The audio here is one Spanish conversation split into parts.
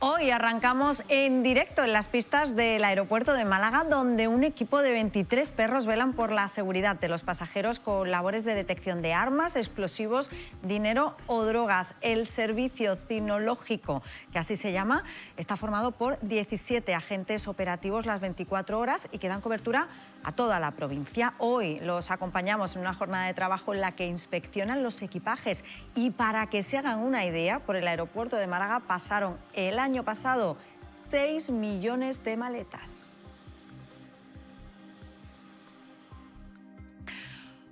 Hoy arrancamos en directo en las pistas del aeropuerto de Málaga, donde un equipo de 23 perros velan por la seguridad de los pasajeros con labores de detección de armas, explosivos, dinero o drogas. El servicio cinológico, que así se llama, está formado por 17 agentes operativos las 24 horas y que dan cobertura a toda la provincia. Hoy los acompañamos en una jornada de trabajo en la que inspeccionan los equipajes y, para que se hagan una idea, por el aeropuerto de Málaga pasaron el año pasado 6 millones de maletas.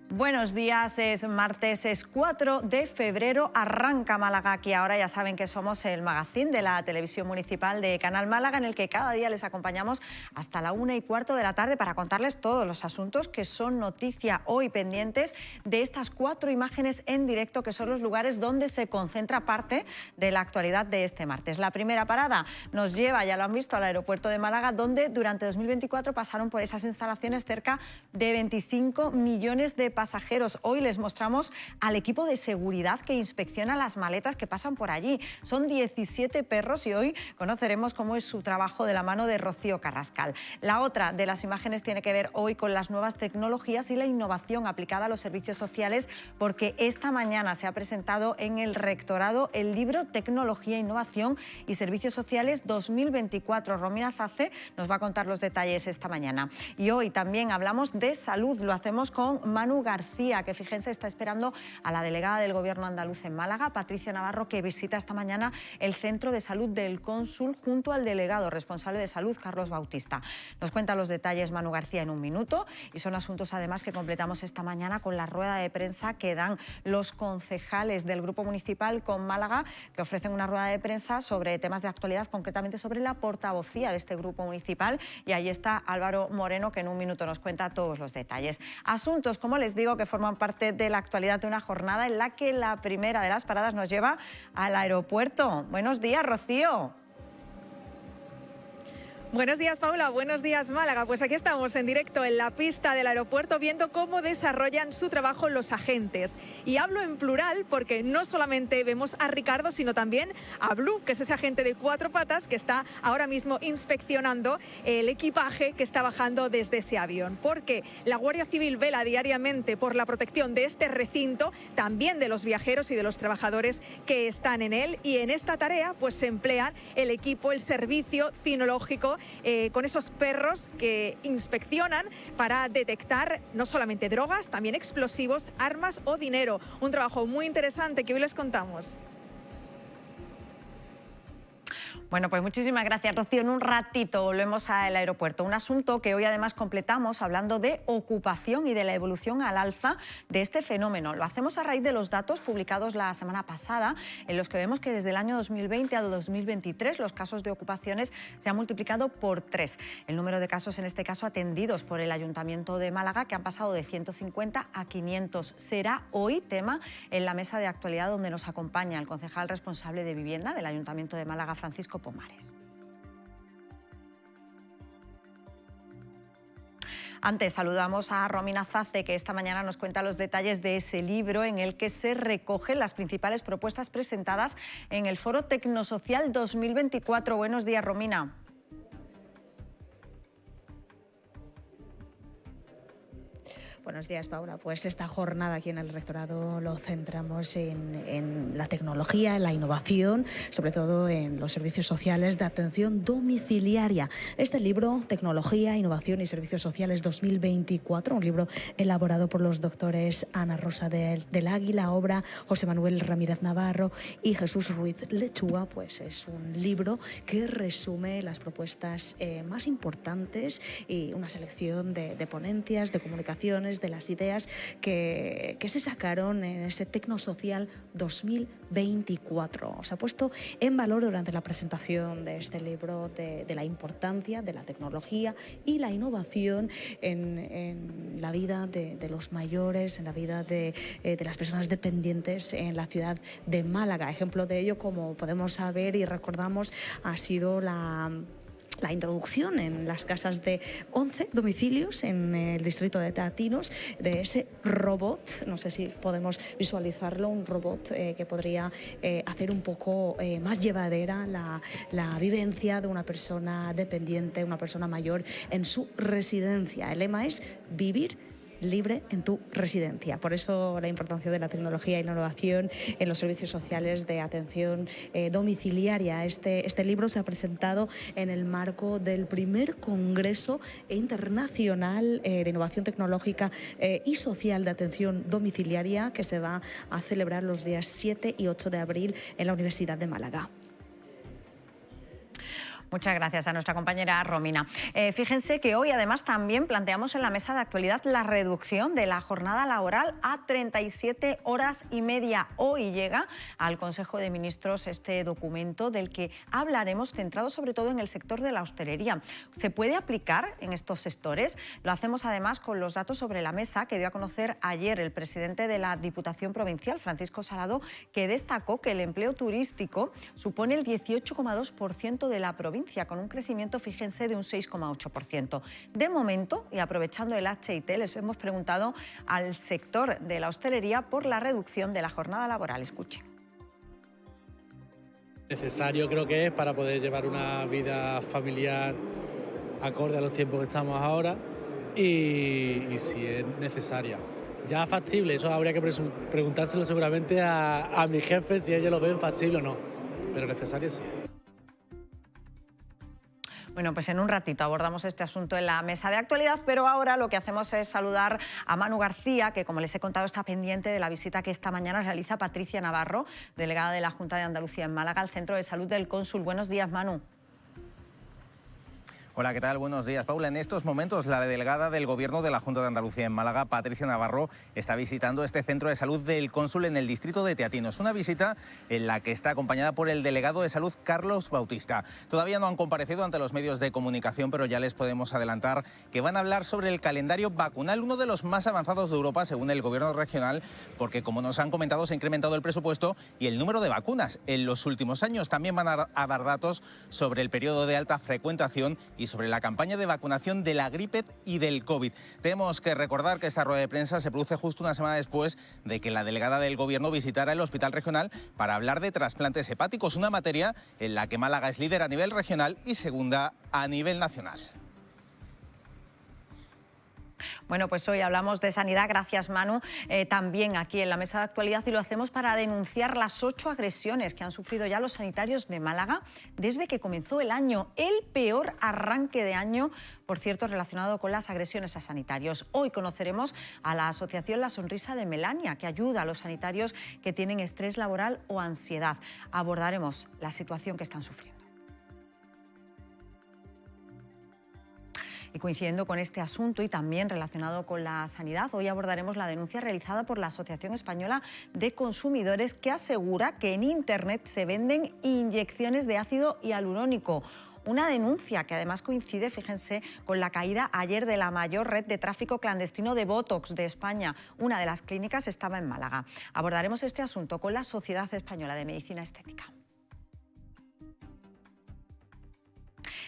Buenos días, es martes, es 4 de febrero, arranca Málaga aquí ahora. Ya saben que somos el magazín de la televisión municipal de Canal Málaga, en el que cada día les acompañamos hasta la 1:15 de la tarde para contarles todos los asuntos que son noticia hoy, pendientes de estas 4 imágenes en directo, que son los lugares donde se concentra parte de la actualidad de este martes. La primera parada nos lleva, ya lo han visto, al aeropuerto de Málaga, donde durante 2024 pasaron por esas instalaciones cerca de 25 millones de pasajeros. Hoy les mostramos al equipo de seguridad que inspecciona las maletas que pasan por allí. Son 17 perros y hoy conoceremos cómo es su trabajo de la mano de Rocío Carrascal. La otra de las imágenes tiene que ver hoy con las nuevas tecnologías y la innovación aplicada a los servicios sociales, porque esta mañana se ha presentado en el Rectorado el libro Tecnología, Innovación y Servicios Sociales 2024. Romina Zace nos va a contar los detalles esta mañana. Y hoy también hablamos de salud. Lo hacemos con Manu García, que fíjense está esperando a la delegada del Gobierno andaluz en Málaga, Patricia Navarro, que visita esta mañana el centro de salud del Cónsul junto al delegado responsable de salud, Carlos Bautista. Nos cuenta los detalles Manu García en un minuto, y son asuntos además que completamos esta mañana con la rueda de prensa que dan los concejales del Grupo Municipal con Málaga, que ofrecen una rueda de prensa sobre temas de actualidad, concretamente sobre la portavocía de este Grupo Municipal, y ahí está Álvaro Moreno, que en un minuto nos cuenta todos los detalles. Asuntos, como les digo, que forman parte de la actualidad de una jornada en la que la primera de las paradas nos lleva al aeropuerto. Buenos días, Rocío. Buenos días, Paula. Buenos días, Málaga. Pues aquí estamos en directo en la pista del aeropuerto viendo cómo desarrollan su trabajo los agentes. Y hablo en plural porque no solamente vemos a Ricardo, sino también a Blue, que es ese agente de 4 patas que está ahora mismo inspeccionando el equipaje que está bajando desde ese avión. Porque la Guardia Civil vela diariamente por la protección de este recinto, también de los viajeros y de los trabajadores que están en él. Y en esta tarea pues se emplean el equipo, el servicio cinológico, con esos perros que inspeccionan para detectar no solamente drogas, también explosivos, armas o dinero. Un trabajo muy interesante que hoy les contamos. Bueno, pues muchísimas gracias, Rocío. En un ratito volvemos al aeropuerto. Un asunto que hoy además completamos hablando de ocupación y de la evolución al alza de este fenómeno. Lo hacemos a raíz de los datos publicados la semana pasada, en los que vemos que desde el año 2020 a 2023 los casos de ocupaciones se han multiplicado por 3. El número de casos, en este caso atendidos por el Ayuntamiento de Málaga, que han pasado de 150 a 500. Será hoy tema en la mesa de actualidad, donde nos acompaña el concejal responsable de vivienda del Ayuntamiento de Málaga, Francisco Pomares. Antes saludamos a Romina Zace, que esta mañana nos cuenta los detalles de ese libro en el que se recogen las principales propuestas presentadas en el Foro Tecnosocial 2024. Buenos días, Romina. Buenos días, Paula. Pues esta jornada aquí en el Rectorado lo centramos en la tecnología, en la innovación, sobre todo en los servicios sociales de atención domiciliaria. Este libro, Tecnología, Innovación y Servicios Sociales 2024, un libro elaborado por los doctores Ana Rosa del Águila Obra, José Manuel Ramírez Navarro y Jesús Ruiz Lechuga, pues es un libro que resume las propuestas más importantes y una selección de ponencias, de comunicaciones, de las ideas que se sacaron en ese Tecnosocial 2024. Se ha puesto en valor durante la presentación de este libro de la importancia de la tecnología y la innovación en la vida de los mayores, en la vida de las personas dependientes en la ciudad de Málaga. Ejemplo de ello, como podemos saber y recordamos, ha sido la introducción en las casas de 11 domicilios en el distrito de Teatinos de ese robot, no sé si podemos visualizarlo, un robot que podría hacer un poco más llevadera la vivencia de una persona dependiente, una persona mayor en su residencia. El lema es vivir libre en tu residencia. Por eso la importancia de la tecnología y la innovación en los servicios sociales de atención domiciliaria. Este libro se ha presentado en el marco del primer Congreso Internacional de Innovación Tecnológica y Social de Atención Domiciliaria, que se va a celebrar los días 7 y 8 de abril en la Universidad de Málaga. Muchas gracias a nuestra compañera Romina. Fíjense que hoy además también planteamos en la mesa de actualidad la reducción de la jornada laboral a 37 horas y media. Hoy llega al Consejo de Ministros este documento del que hablaremos, centrado sobre todo en el sector de la hostelería. ¿Se puede aplicar en estos sectores? Lo hacemos además con los datos sobre la mesa que dio a conocer ayer el presidente de la Diputación Provincial, Francisco Salado, que destacó que el empleo turístico supone el 18,2% de la provincia, con un crecimiento, fíjense, de un 6,8%. De momento, y aprovechando el HIT, les hemos preguntado al sector de la hostelería por la reducción de la jornada laboral. Escuchen. Necesario creo que es para poder llevar una vida familiar acorde a los tiempos que estamos ahora y si es necesaria. Ya factible, eso habría que preguntárselo seguramente a mi jefe si ellos lo ven factible o no, pero necesario sí. Bueno, pues en un ratito abordamos este asunto en la mesa de actualidad, pero ahora lo que hacemos es saludar a Manu García, que como les he contado está pendiente de la visita que esta mañana realiza Patricia Navarro, delegada de la Junta de Andalucía en Málaga, al Centro de Salud del Cónsul. Buenos días, Manu. Hola, ¿qué tal? Buenos días, Paula. En estos momentos, la delegada del Gobierno de la Junta de Andalucía en Málaga, Patricia Navarro, está visitando este centro de salud del Cónsul en el distrito de Teatinos. Una visita en la que está acompañada por el delegado de salud, Carlos Bautista. Todavía no han comparecido ante los medios de comunicación, pero ya les podemos adelantar que van a hablar sobre el calendario vacunal, uno de los más avanzados de Europa, según el Gobierno regional, porque, como nos han comentado, se ha incrementado el presupuesto y el número de vacunas en los últimos años. También van a dar datos sobre el periodo de alta frecuentación y sobre la campaña de vacunación de la gripe y del COVID. Tenemos que recordar que esta rueda de prensa se produce justo una semana después de que la delegada del Gobierno visitara el Hospital Regional para hablar de trasplantes hepáticos, una materia en la que Málaga es líder a nivel regional y segunda a nivel nacional. Bueno, pues hoy hablamos de sanidad, gracias Manu, también aquí en la mesa de actualidad, y lo hacemos para denunciar las 8 agresiones que han sufrido ya los sanitarios de Málaga desde que comenzó el año, el peor arranque de año, por cierto, relacionado con las agresiones a sanitarios. Hoy conoceremos a la asociación La Sonrisa de Melania, que ayuda a los sanitarios que tienen estrés laboral o ansiedad. Abordaremos la situación que están sufriendo. Y coincidiendo con este asunto y también relacionado con la sanidad, hoy abordaremos la denuncia realizada por la Asociación Española de Consumidores, que asegura que en Internet se venden inyecciones de ácido hialurónico. Una denuncia que además coincide, fíjense, con la caída ayer de la mayor red de tráfico clandestino de Botox de España. Una de las clínicas estaba en Málaga. Abordaremos este asunto con la Sociedad Española de Medicina Estética.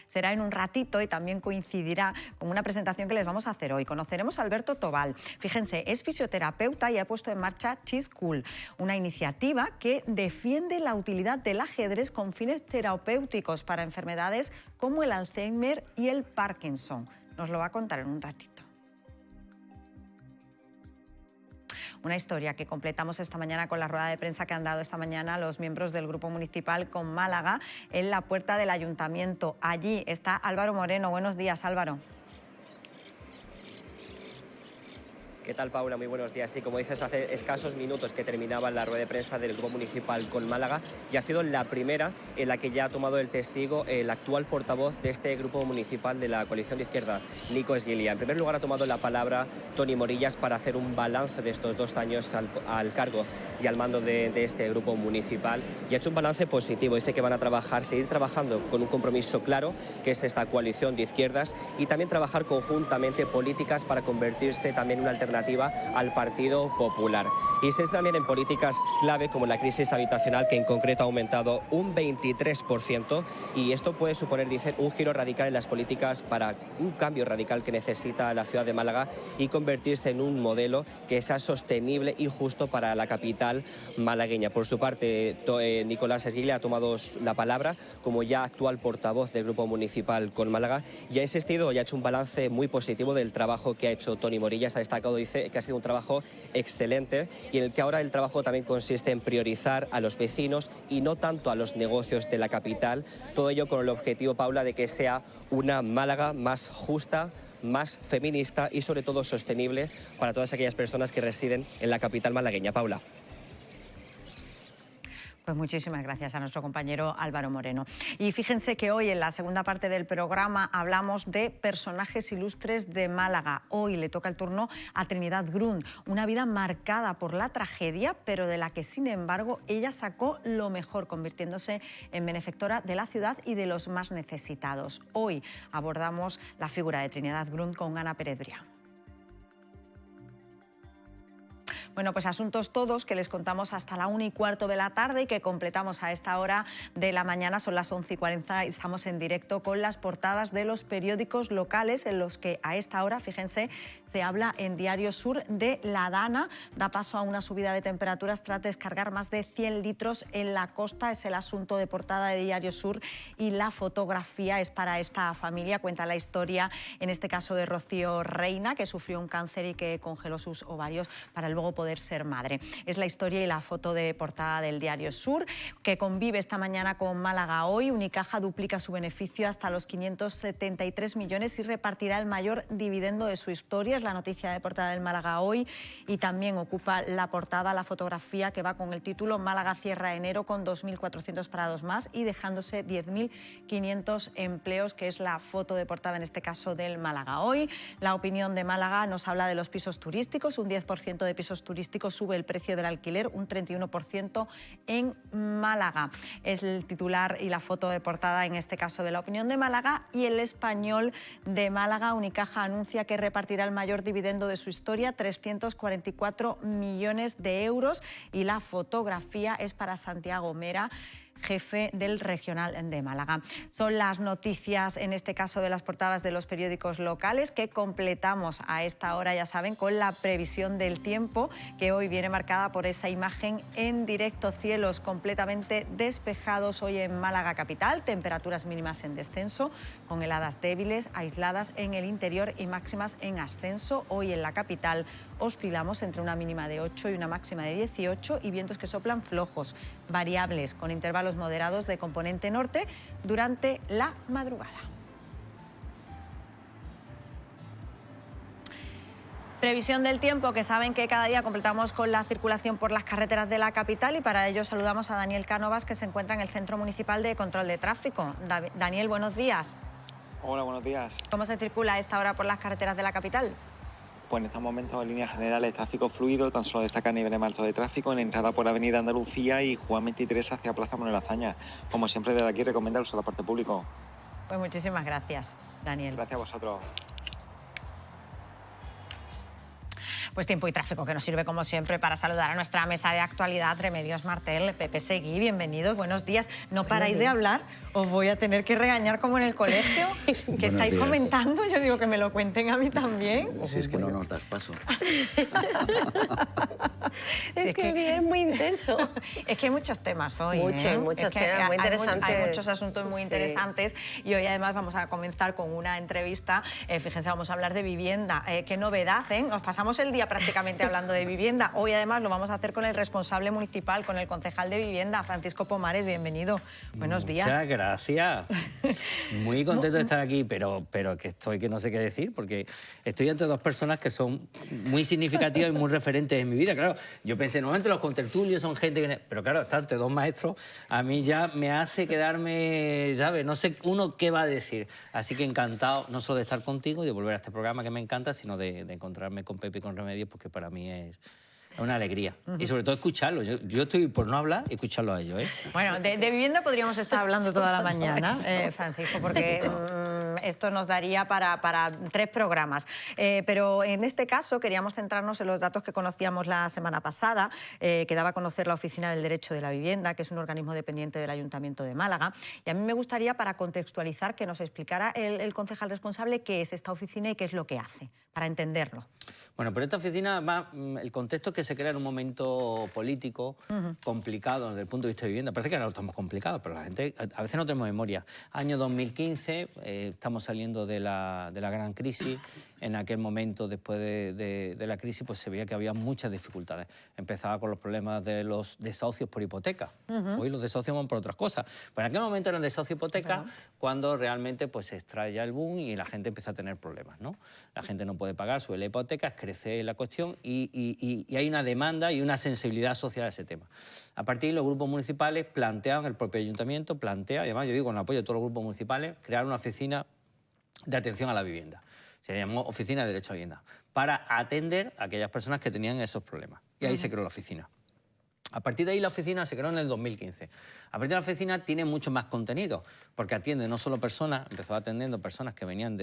Será en un ratito y también coincidirá con una presentación que les vamos a hacer hoy. Conoceremos a Alberto Tobal. Fíjense, es fisioterapeuta y ha puesto en marcha Chess Cool, una iniciativa que defiende la utilidad del ajedrez con fines terapéuticos para enfermedades como el Alzheimer y el Parkinson. Nos lo va a contar en un ratito. Una historia que completamos esta mañana con la rueda de prensa que han dado esta mañana los miembros del Grupo Municipal con Málaga en la puerta del Ayuntamiento. Allí está Álvaro Moreno. Buenos días, Álvaro. ¿Qué tal, Paula? Muy buenos días. Sí, como dices, hace escasos minutos que terminaba la rueda de prensa del Grupo Municipal con Málaga y ha sido la primera en la que ya ha tomado el testigo el actual portavoz de este Grupo Municipal de la Coalición de Izquierdas, Nico Esguilía. En primer lugar ha tomado la palabra Toni Morillas para hacer un balance de estos 2 años al cargo y al mando de este grupo municipal, y ha hecho un balance positivo. Dice que van a seguir trabajando con un compromiso claro, que es esta coalición de izquierdas, y también trabajar conjuntamente políticas para convertirse también en una alternativa al Partido Popular. Y se está también en políticas clave como la crisis habitacional, que en concreto ha aumentado un 23%, y esto puede suponer, dicen, un giro radical en las políticas para un cambio radical que necesita la ciudad de Málaga y convertirse en un modelo que sea sostenible y justo para la capital malagueña. Por su parte, Nicolás Esguilla ha tomado la palabra como ya actual portavoz del Grupo Municipal con Málaga y ha insistido y ha hecho un balance muy positivo del trabajo que ha hecho Toni Morillas. Ha destacado, dice, que ha sido un trabajo excelente y en el que ahora el trabajo también consiste en priorizar a los vecinos y no tanto a los negocios de la capital. Todo ello con el objetivo, Paula, de que sea una Málaga más justa, más feminista y sobre todo sostenible para todas aquellas personas que residen en la capital malagueña. Paula. Pues muchísimas gracias a nuestro compañero Álvaro Moreno. Y fíjense que hoy en la segunda parte del programa hablamos de personajes ilustres de Málaga. Hoy le toca el turno a Trinidad Grund, una vida marcada por la tragedia, pero de la que sin embargo ella sacó lo mejor, convirtiéndose en benefactora de la ciudad y de los más necesitados. Hoy abordamos la figura de Trinidad Grund con Ana Pérez Brián. Bueno, pues asuntos todos que les contamos hasta la 1:15 de la tarde y que completamos a esta hora de la mañana. Son las 11:40 y estamos en directo con las portadas de los periódicos locales en los que a esta hora, fíjense, se habla en Diario Sur de la Dana. Da paso a una subida de temperaturas tras descargar más de 100 litros en la costa. Es el asunto de portada de Diario Sur y la fotografía es para esta familia. Cuenta la historia, en este caso, de Rocío Reina, que sufrió un cáncer y que congeló sus ovarios para luego poder ser madre. Es la historia y la foto de portada del Diario Sur, que convive esta mañana con Málaga Hoy. Unicaja duplica su beneficio hasta los 573 millones y repartirá el mayor dividendo de su historia. Es la noticia de portada del Málaga Hoy y también ocupa la portada la fotografía que va con el título Málaga cierra enero con 2.400 parados más y dejándose 10.500 empleos, que es la foto de portada en este caso del Málaga Hoy. La Opinión de Málaga nos habla de los pisos turísticos. Un 10% de pisos turísticos sube el precio del alquiler, un 31% en Málaga. Es el titular y la foto de portada en este caso de La Opinión de Málaga. Y El Español de Málaga, Unicaja anuncia que repartirá el mayor dividendo de su historia, 344 millones de euros. Y la fotografía es para Santiago Mera, jefe del Regional de Málaga. Son las noticias, en este caso, de las portadas de los periódicos locales, que completamos a esta hora, ya saben, con la previsión del tiempo, que hoy viene marcada por esa imagen en directo. Cielos completamente despejados hoy en Málaga capital, temperaturas mínimas en descenso, con heladas débiles, aisladas en el interior y máximas en ascenso. Hoy en la capital oscilamos entre una mínima de 8 y una máxima de 18 y vientos que soplan flojos, variables, con intervalos moderados de componente norte durante la madrugada. Previsión del tiempo, que saben que cada día completamos con la circulación por las carreteras de la capital, y para ello saludamos a Daniel Cánovas, que se encuentra en el Centro Municipal de Control de Tráfico. Daniel, buenos días. Hola, buenos días. ¿Cómo se circula a esta hora por las carreteras de la capital? Pues en estos momentos, en líneas generales, tráfico fluido. Tan solo destaca nivel de alto de tráfico en entrada por Avenida Andalucía y Juan 23 hacia Plaza Manuel Azaña. Como siempre, desde aquí recomienda el uso del transporte público. Pues muchísimas gracias, Daniel. Gracias a vosotros. Pues tiempo y tráfico que nos sirve, como siempre, para saludar a nuestra mesa de actualidad. Remedios Martel, Pepe Seguí, bienvenidos, buenos días. No paráis de hablar, os voy a tener que regañar como en el colegio. ¿Qué estáis comentando? Yo digo que me lo cuenten a mí también. Si es que no nos das paso. Es que es muy intenso. Es que hay muchos temas hoy. Muchos temas muy interesantes. Hay muchos asuntos muy interesantes y hoy además vamos a comenzar con una entrevista. Fíjense, vamos a hablar de vivienda. Qué novedad, ¿eh? Nos pasamos el día prácticamente hablando de vivienda. Hoy además lo vamos a hacer con el responsable municipal, con el concejal de vivienda, Francisco Pomares. Bienvenido. Buenos días. Muchas gracias. Muy contento de estar aquí, pero que estoy que no sé qué decir, porque estoy entre dos personas que son muy significativas y muy referentes en mi vida. Claro, yo pensé, normalmente los contertulios son gente que viene, pero claro, estar entre dos maestros a mí ya me hace quedarme, ¿sabes? No sé uno qué va a decir. Así que encantado no solo de estar contigo y de volver a este programa que me encanta, sino de encontrarme con Pepe y con Remedios, porque para mí Es una alegría. Y sobre todo escucharlo. Yo estoy por no hablar y escucharlo a ellos. Bueno, de vivienda podríamos estar hablando toda la mañana, Francisco, porque esto nos daría para 3 programas. Pero en este caso queríamos centrarnos en los datos que conocíamos la semana pasada, que daba a conocer la Oficina del Derecho de la Vivienda, que es un organismo dependiente del Ayuntamiento de Málaga. Y a mí me gustaría, para contextualizar, que nos explicara el concejal responsable qué es esta oficina y qué es lo que hace, para entenderlo. Bueno, pero esta oficina, además, el contexto es que se crea en un momento político complicado desde el punto de vista de vivienda. Parece que ahora estamos complicados, pero la gente a veces no tenemos memoria. Año 2015, estamos saliendo de la gran crisis. En aquel momento, después de la crisis, pues se veía que había muchas dificultades. Empezaba con los problemas de los desahucios por hipoteca. Hoy los desahucios van por otras cosas. Pero en aquel momento eran desahucio hipoteca cuando realmente pues, se extrae ya el boom y la gente empieza a tener problemas, ¿no? La gente no puede pagar, sube la hipoteca, crece la cuestión y hay una demanda y una sensibilidad social a ese tema. A partir de ahí, los grupos municipales plantean, el propio ayuntamiento plantea, además yo digo con el apoyo de todos los grupos municipales, crear una oficina de atención a la vivienda. Se llamó Oficina de Derecho a Vivienda, para atender a aquellas personas que tenían esos problemas. Y ahí se creó la oficina. A partir de ahí la oficina se creó en el 2015. A partir de la oficina tiene mucho más contenido, porque atiende no solo personas, empezó atendiendo personas que venían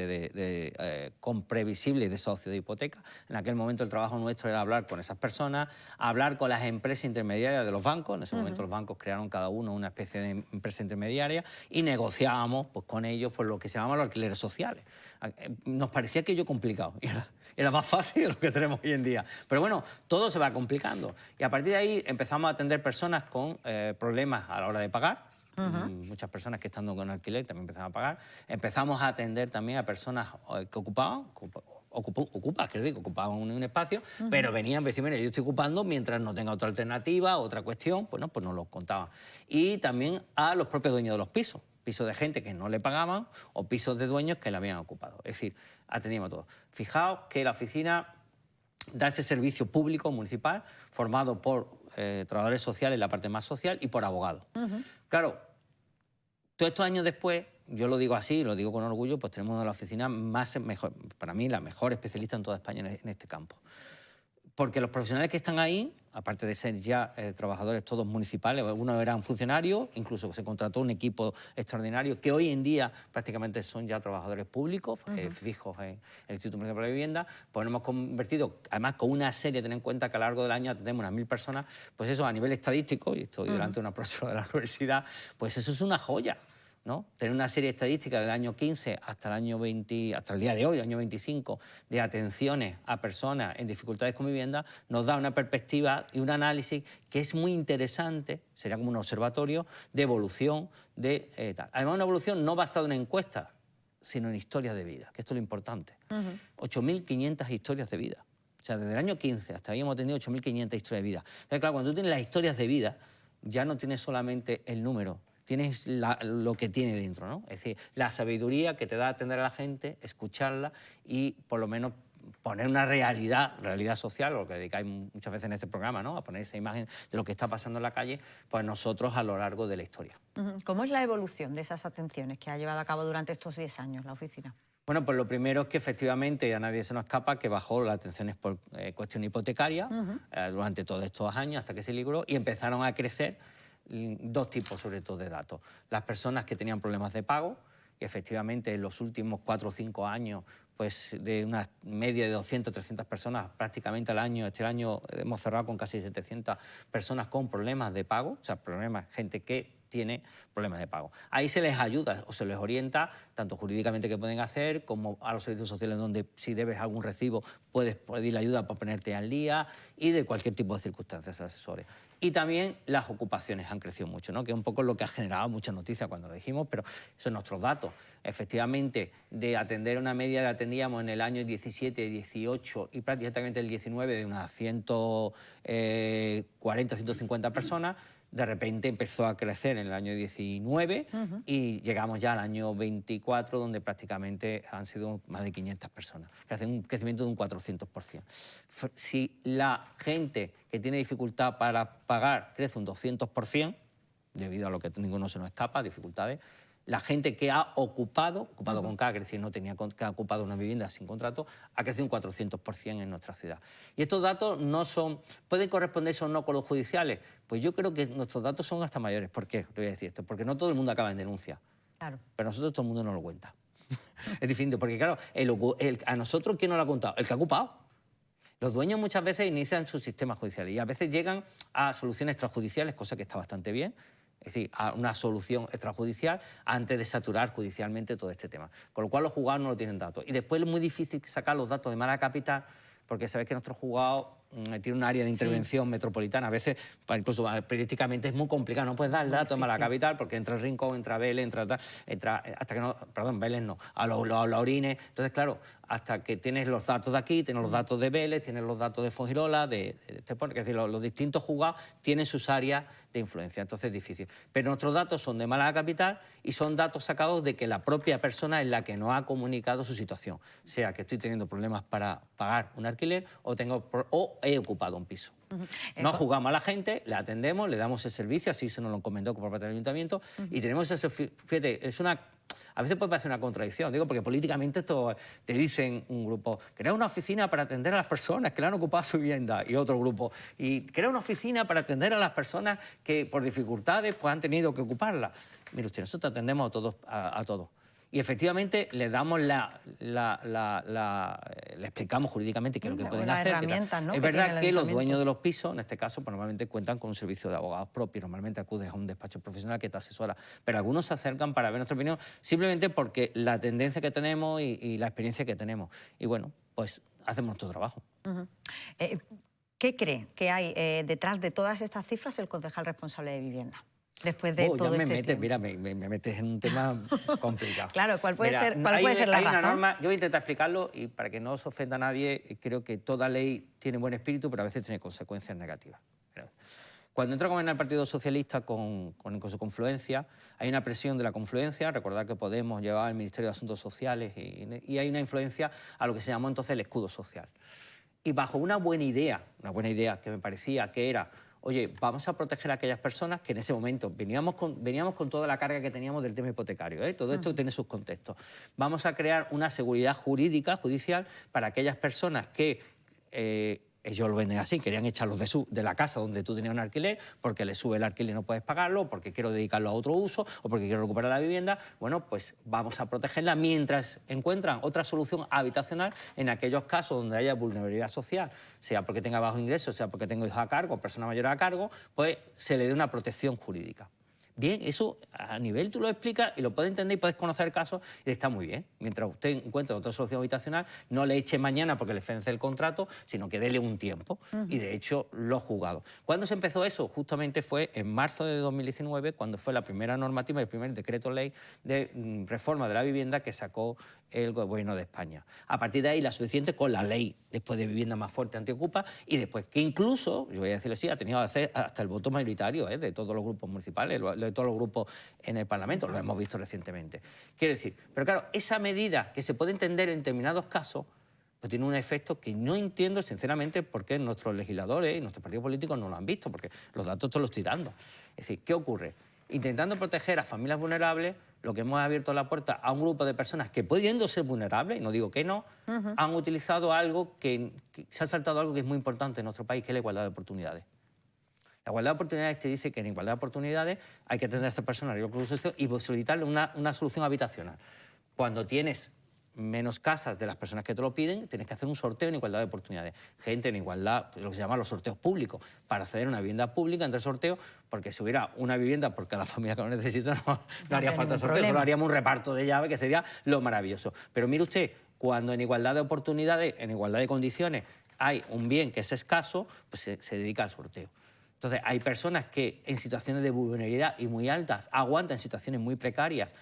con previsible desahucio de hipoteca. En aquel momento el trabajo nuestro era hablar con esas personas, hablar con las empresas intermediarias de los bancos. En ese momento los bancos crearon cada uno una especie de empresa intermediaria y negociábamos pues, con ellos pues, lo que se llamaban los alquileres sociales. Nos parecía aquello complicado. Era más fácil de lo que tenemos hoy en día. Pero bueno, todo se va complicando. Y a partir de ahí empezamos a atender personas con problemas a la hora de pagar. Muchas personas que estando con alquiler también empezaron a pagar. Empezamos a atender también a personas que ocupaban un espacio, pero venían a decir, mira, yo estoy ocupando mientras no tenga otra alternativa, otra cuestión, pues nos lo contaban. Y también a los propios dueños de los pisos. Pisos de gente que no le pagaban o pisos de dueños que la habían ocupado. Es decir, atendíamos todo. Fijaos que la oficina da ese servicio público municipal formado por trabajadores sociales, la parte más social, y por abogados. Claro, todos estos años después, yo lo digo así, lo digo con orgullo, pues tenemos una de las oficinas mejor, para mí la mejor especialista en toda España en este campo. Porque los profesionales que están ahí, aparte de ser ya trabajadores todos municipales, algunos eran funcionarios, incluso se contrató un equipo extraordinario que hoy en día prácticamente son ya trabajadores públicos, fijos en el Instituto Municipal de la Vivienda, pues nos hemos convertido, además con una serie, ten en cuenta que a lo largo del año atendemos unas 1000 personas, pues eso a nivel estadístico, y estoy delante de una profesora de la universidad, pues eso es una joya, ¿no? Tener una serie estadística del año 15 hasta el año 20, hasta el día de hoy, el año 25, de atenciones a personas en dificultades con vivienda, nos da una perspectiva y un análisis que es muy interesante, sería como un observatorio de evolución de tal. Además, una evolución no basada en encuestas, sino en historias de vida, que esto es lo importante. 8.500 historias de vida. O sea, desde el año 15 hasta ahí hemos tenido 8.500 historias de vida. Pero claro, cuando tú tienes las historias de vida, ya no tienes solamente el número, tienes lo que tiene dentro, ¿no? Es decir, la sabiduría que te da atender a la gente, escucharla y por lo menos poner una realidad social, lo que dedicáis muchas veces en este programa, ¿no? A poner esa imagen de lo que está pasando en la calle, pues nosotros a lo largo de la historia. ¿Cómo es la evolución de esas atenciones que ha llevado a cabo durante estos 10 años la oficina? Bueno, pues lo primero es que efectivamente a nadie se nos escapa que bajó las atenciones por cuestión hipotecaria durante todos estos años hasta que se libró y empezaron a crecer dos tipos sobre todo de datos. Las personas que tenían problemas de pago, y efectivamente en los últimos 4 o 5 años, pues de una media de 200, 300 personas prácticamente al año, este año hemos cerrado con casi 700 personas con problemas de pago, o sea, gente que tiene problemas de pago. Ahí se les ayuda o se les orienta, tanto jurídicamente que pueden hacer, como a los servicios sociales donde si debes algún recibo puedes pedir ayuda para ponerte al día y de cualquier tipo de circunstancias asesores. Y también las ocupaciones han crecido mucho, ¿no? Que es un poco lo que ha generado mucha noticia cuando lo dijimos, pero esos son nuestros datos. Efectivamente, de atender una media que atendíamos en el año 17, 18 y prácticamente el 19 de unas 140, 150 personas, de repente empezó a crecer en el año 19 y llegamos ya al año 24, donde prácticamente han sido más de 500 personas. Hace un crecimiento de un 400%. Si la gente que tiene dificultad para pagar crece un 200%, debido a lo que ninguno se nos escapa, dificultades, La gente que ha ocupado con K, es decir, no tenía que ha ocupado una vivienda sin contrato, ha crecido un 400% en nuestra ciudad. Y estos datos no son, ¿pueden corresponderse o no con los judiciales? Pues yo creo que nuestros datos son hasta mayores. ¿Por qué? Te voy a decir esto. Porque no todo el mundo acaba en denuncia. Claro. Pero a nosotros todo el mundo nos lo cuenta. Es diferente, porque claro, a nosotros, ¿quién nos lo ha contado? El que ha ocupado. Los dueños muchas veces inician sus sistemas judiciales y a veces llegan a soluciones extrajudiciales, cosa que está bastante bien. Es decir, a una solución extrajudicial antes de saturar judicialmente todo este tema. Con lo cual los juzgados no lo tienen datos. Y después es muy difícil sacar los datos de Málaga Capital porque sabéis que nuestro juzgado tiene un área de intervención metropolitana. A veces, incluso periodísticamente, es muy complicado. No puedes dar el dato de Málaga Capital porque entra el Rincón, entra Vélez, hasta que no... Perdón, Vélez no, a los Laurines. Entonces, claro, hasta que tienes los datos de aquí, tienes los datos de Vélez, tienes los datos de Fongirola, de Estepona, es decir, los distintos juzgados tienen sus áreas de influencia, entonces es difícil. Pero nuestros datos son de Málaga Capital y son datos sacados de que la propia persona es la que nos ha comunicado su situación. Sea que estoy teniendo problemas para pagar un alquiler o he ocupado un piso. No juzgamos a la gente, le atendemos, le damos el servicio, así se nos lo encomendó por parte del ayuntamiento, y tenemos ese... Fíjate, es una... A veces puede parecer una contradicción, digo, porque políticamente esto te dicen un grupo, crea una oficina para atender a las personas que le han ocupado su vivienda, y otro grupo, y crea una oficina para atender a las personas que por dificultades pues, han tenido que ocuparla. Mire usted, nosotros atendemos a todos. Y efectivamente le damos le explicamos jurídicamente qué es lo que pueden hacer. ¿No? Es verdad que los dueños de los pisos, en este caso, pues, normalmente cuentan con un servicio de abogados propios, normalmente acudes a un despacho profesional que te asesora, pero algunos se acercan para ver nuestra opinión simplemente porque la tendencia que tenemos y la experiencia que tenemos. Y bueno, pues hacemos nuestro trabajo. ¿Qué cree que hay detrás de todas estas cifras el concejal responsable de vivienda? Después de todo me metes en un tema complicado. Claro, ¿cuál puede ser la razón? Hay una norma, yo voy a intentar explicarlo y para que no se ofenda a nadie, creo que toda ley tiene buen espíritu, pero a veces tiene consecuencias negativas. Cuando entra a gobernar el Partido Socialista con su confluencia, hay una presión de la confluencia, recordad que Podemos llevaba el Ministerio de Asuntos Sociales y hay una influencia a lo que se llamó entonces el escudo social. Y bajo una buena idea que me parecía que era, oye, vamos a proteger a aquellas personas que en ese momento veníamos con toda la carga que teníamos del tema hipotecario, ¿eh? Todo esto tiene sus contextos. Vamos a crear una seguridad jurídica, judicial, para aquellas personas que ellos lo venden así, querían echarlos de la casa donde tú tenías un alquiler porque le sube el alquiler y no puedes pagarlo, porque quiero dedicarlo a otro uso o porque quiero recuperar la vivienda. Bueno, pues vamos a protegerla mientras encuentran otra solución habitacional en aquellos casos donde haya vulnerabilidad social, sea porque tenga bajo ingresos, sea porque tengo hijos a cargo, persona mayor a cargo, pues se le dé una protección jurídica. Bien, eso a nivel tú lo explicas y lo puedes entender y puedes conocer el caso y está muy bien. Mientras usted encuentre otra solución habitacional, no le eche mañana porque le vence el contrato, sino que dele un tiempo. Y de hecho lo he juzgado. ¿Cuándo se empezó eso? Justamente fue en marzo de 2019, cuando fue la primera normativa, el primer decreto ley de reforma de la vivienda que sacó el Gobierno de España. A partir de ahí, la suficiente con la ley después de vivienda más fuerte antiocupa y después que incluso, yo voy a decirlo así, ha tenido que hacer hasta el voto mayoritario de todos los grupos municipales, de todos los grupos en el Parlamento, lo hemos visto recientemente. Quiero decir, pero claro, esa medida que se puede entender en determinados casos, pues tiene un efecto que no entiendo sinceramente por qué nuestros legisladores y nuestros partidos políticos no lo han visto, porque los datos te los estoy dando. Es decir, ¿qué ocurre? Intentando proteger a familias vulnerables, lo que hemos abierto la puerta a un grupo de personas que, pudiendo ser vulnerables, y no digo que no, han utilizado algo que se ha saltado algo que es muy importante en nuestro país, que es la igualdad de oportunidades. La igualdad de oportunidades te dice que en igualdad de oportunidades hay que atender a esta persona y solicitarle una solución habitacional. Cuando tienes menos casas de las personas que te lo piden, tienes que hacer un sorteo en igualdad de oportunidades. Gente en igualdad, lo que se llama los sorteos públicos, para acceder a una vivienda pública entre sorteos, porque si hubiera una vivienda porque la familia que lo necesita no haría falta sorteo, solo haríamos un reparto de llaves, que sería lo maravilloso. Pero mire usted, cuando en igualdad de oportunidades, en igualdad de condiciones, hay un bien que es escaso, pues se dedica al sorteo. Entonces, hay personas que en situaciones de vulnerabilidad y muy altas aguantan situaciones muy precarias,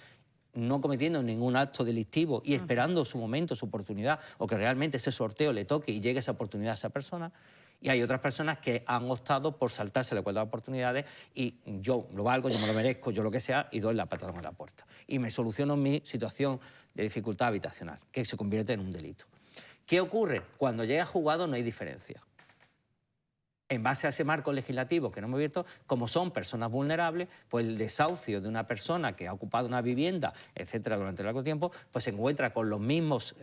no cometiendo ningún acto delictivo y esperando su momento, su oportunidad, o que realmente ese sorteo le toque y llegue esa oportunidad a esa persona. Y hay otras personas que han optado por saltarse la igualdad de oportunidades y yo lo valgo, yo me lo merezco, yo lo que sea, y doy la patada en la puerta. Y me soluciono mi situación de dificultad habitacional, que se convierte en un delito. ¿Qué ocurre? Cuando llega juzgado no hay diferencia. en base a ese marco legislativo que no hemos abierto, como son personas vulnerables, pues el desahucio de una persona que ha ocupado una vivienda, etcétera, durante largo tiempo, pues se encuentra con los mismos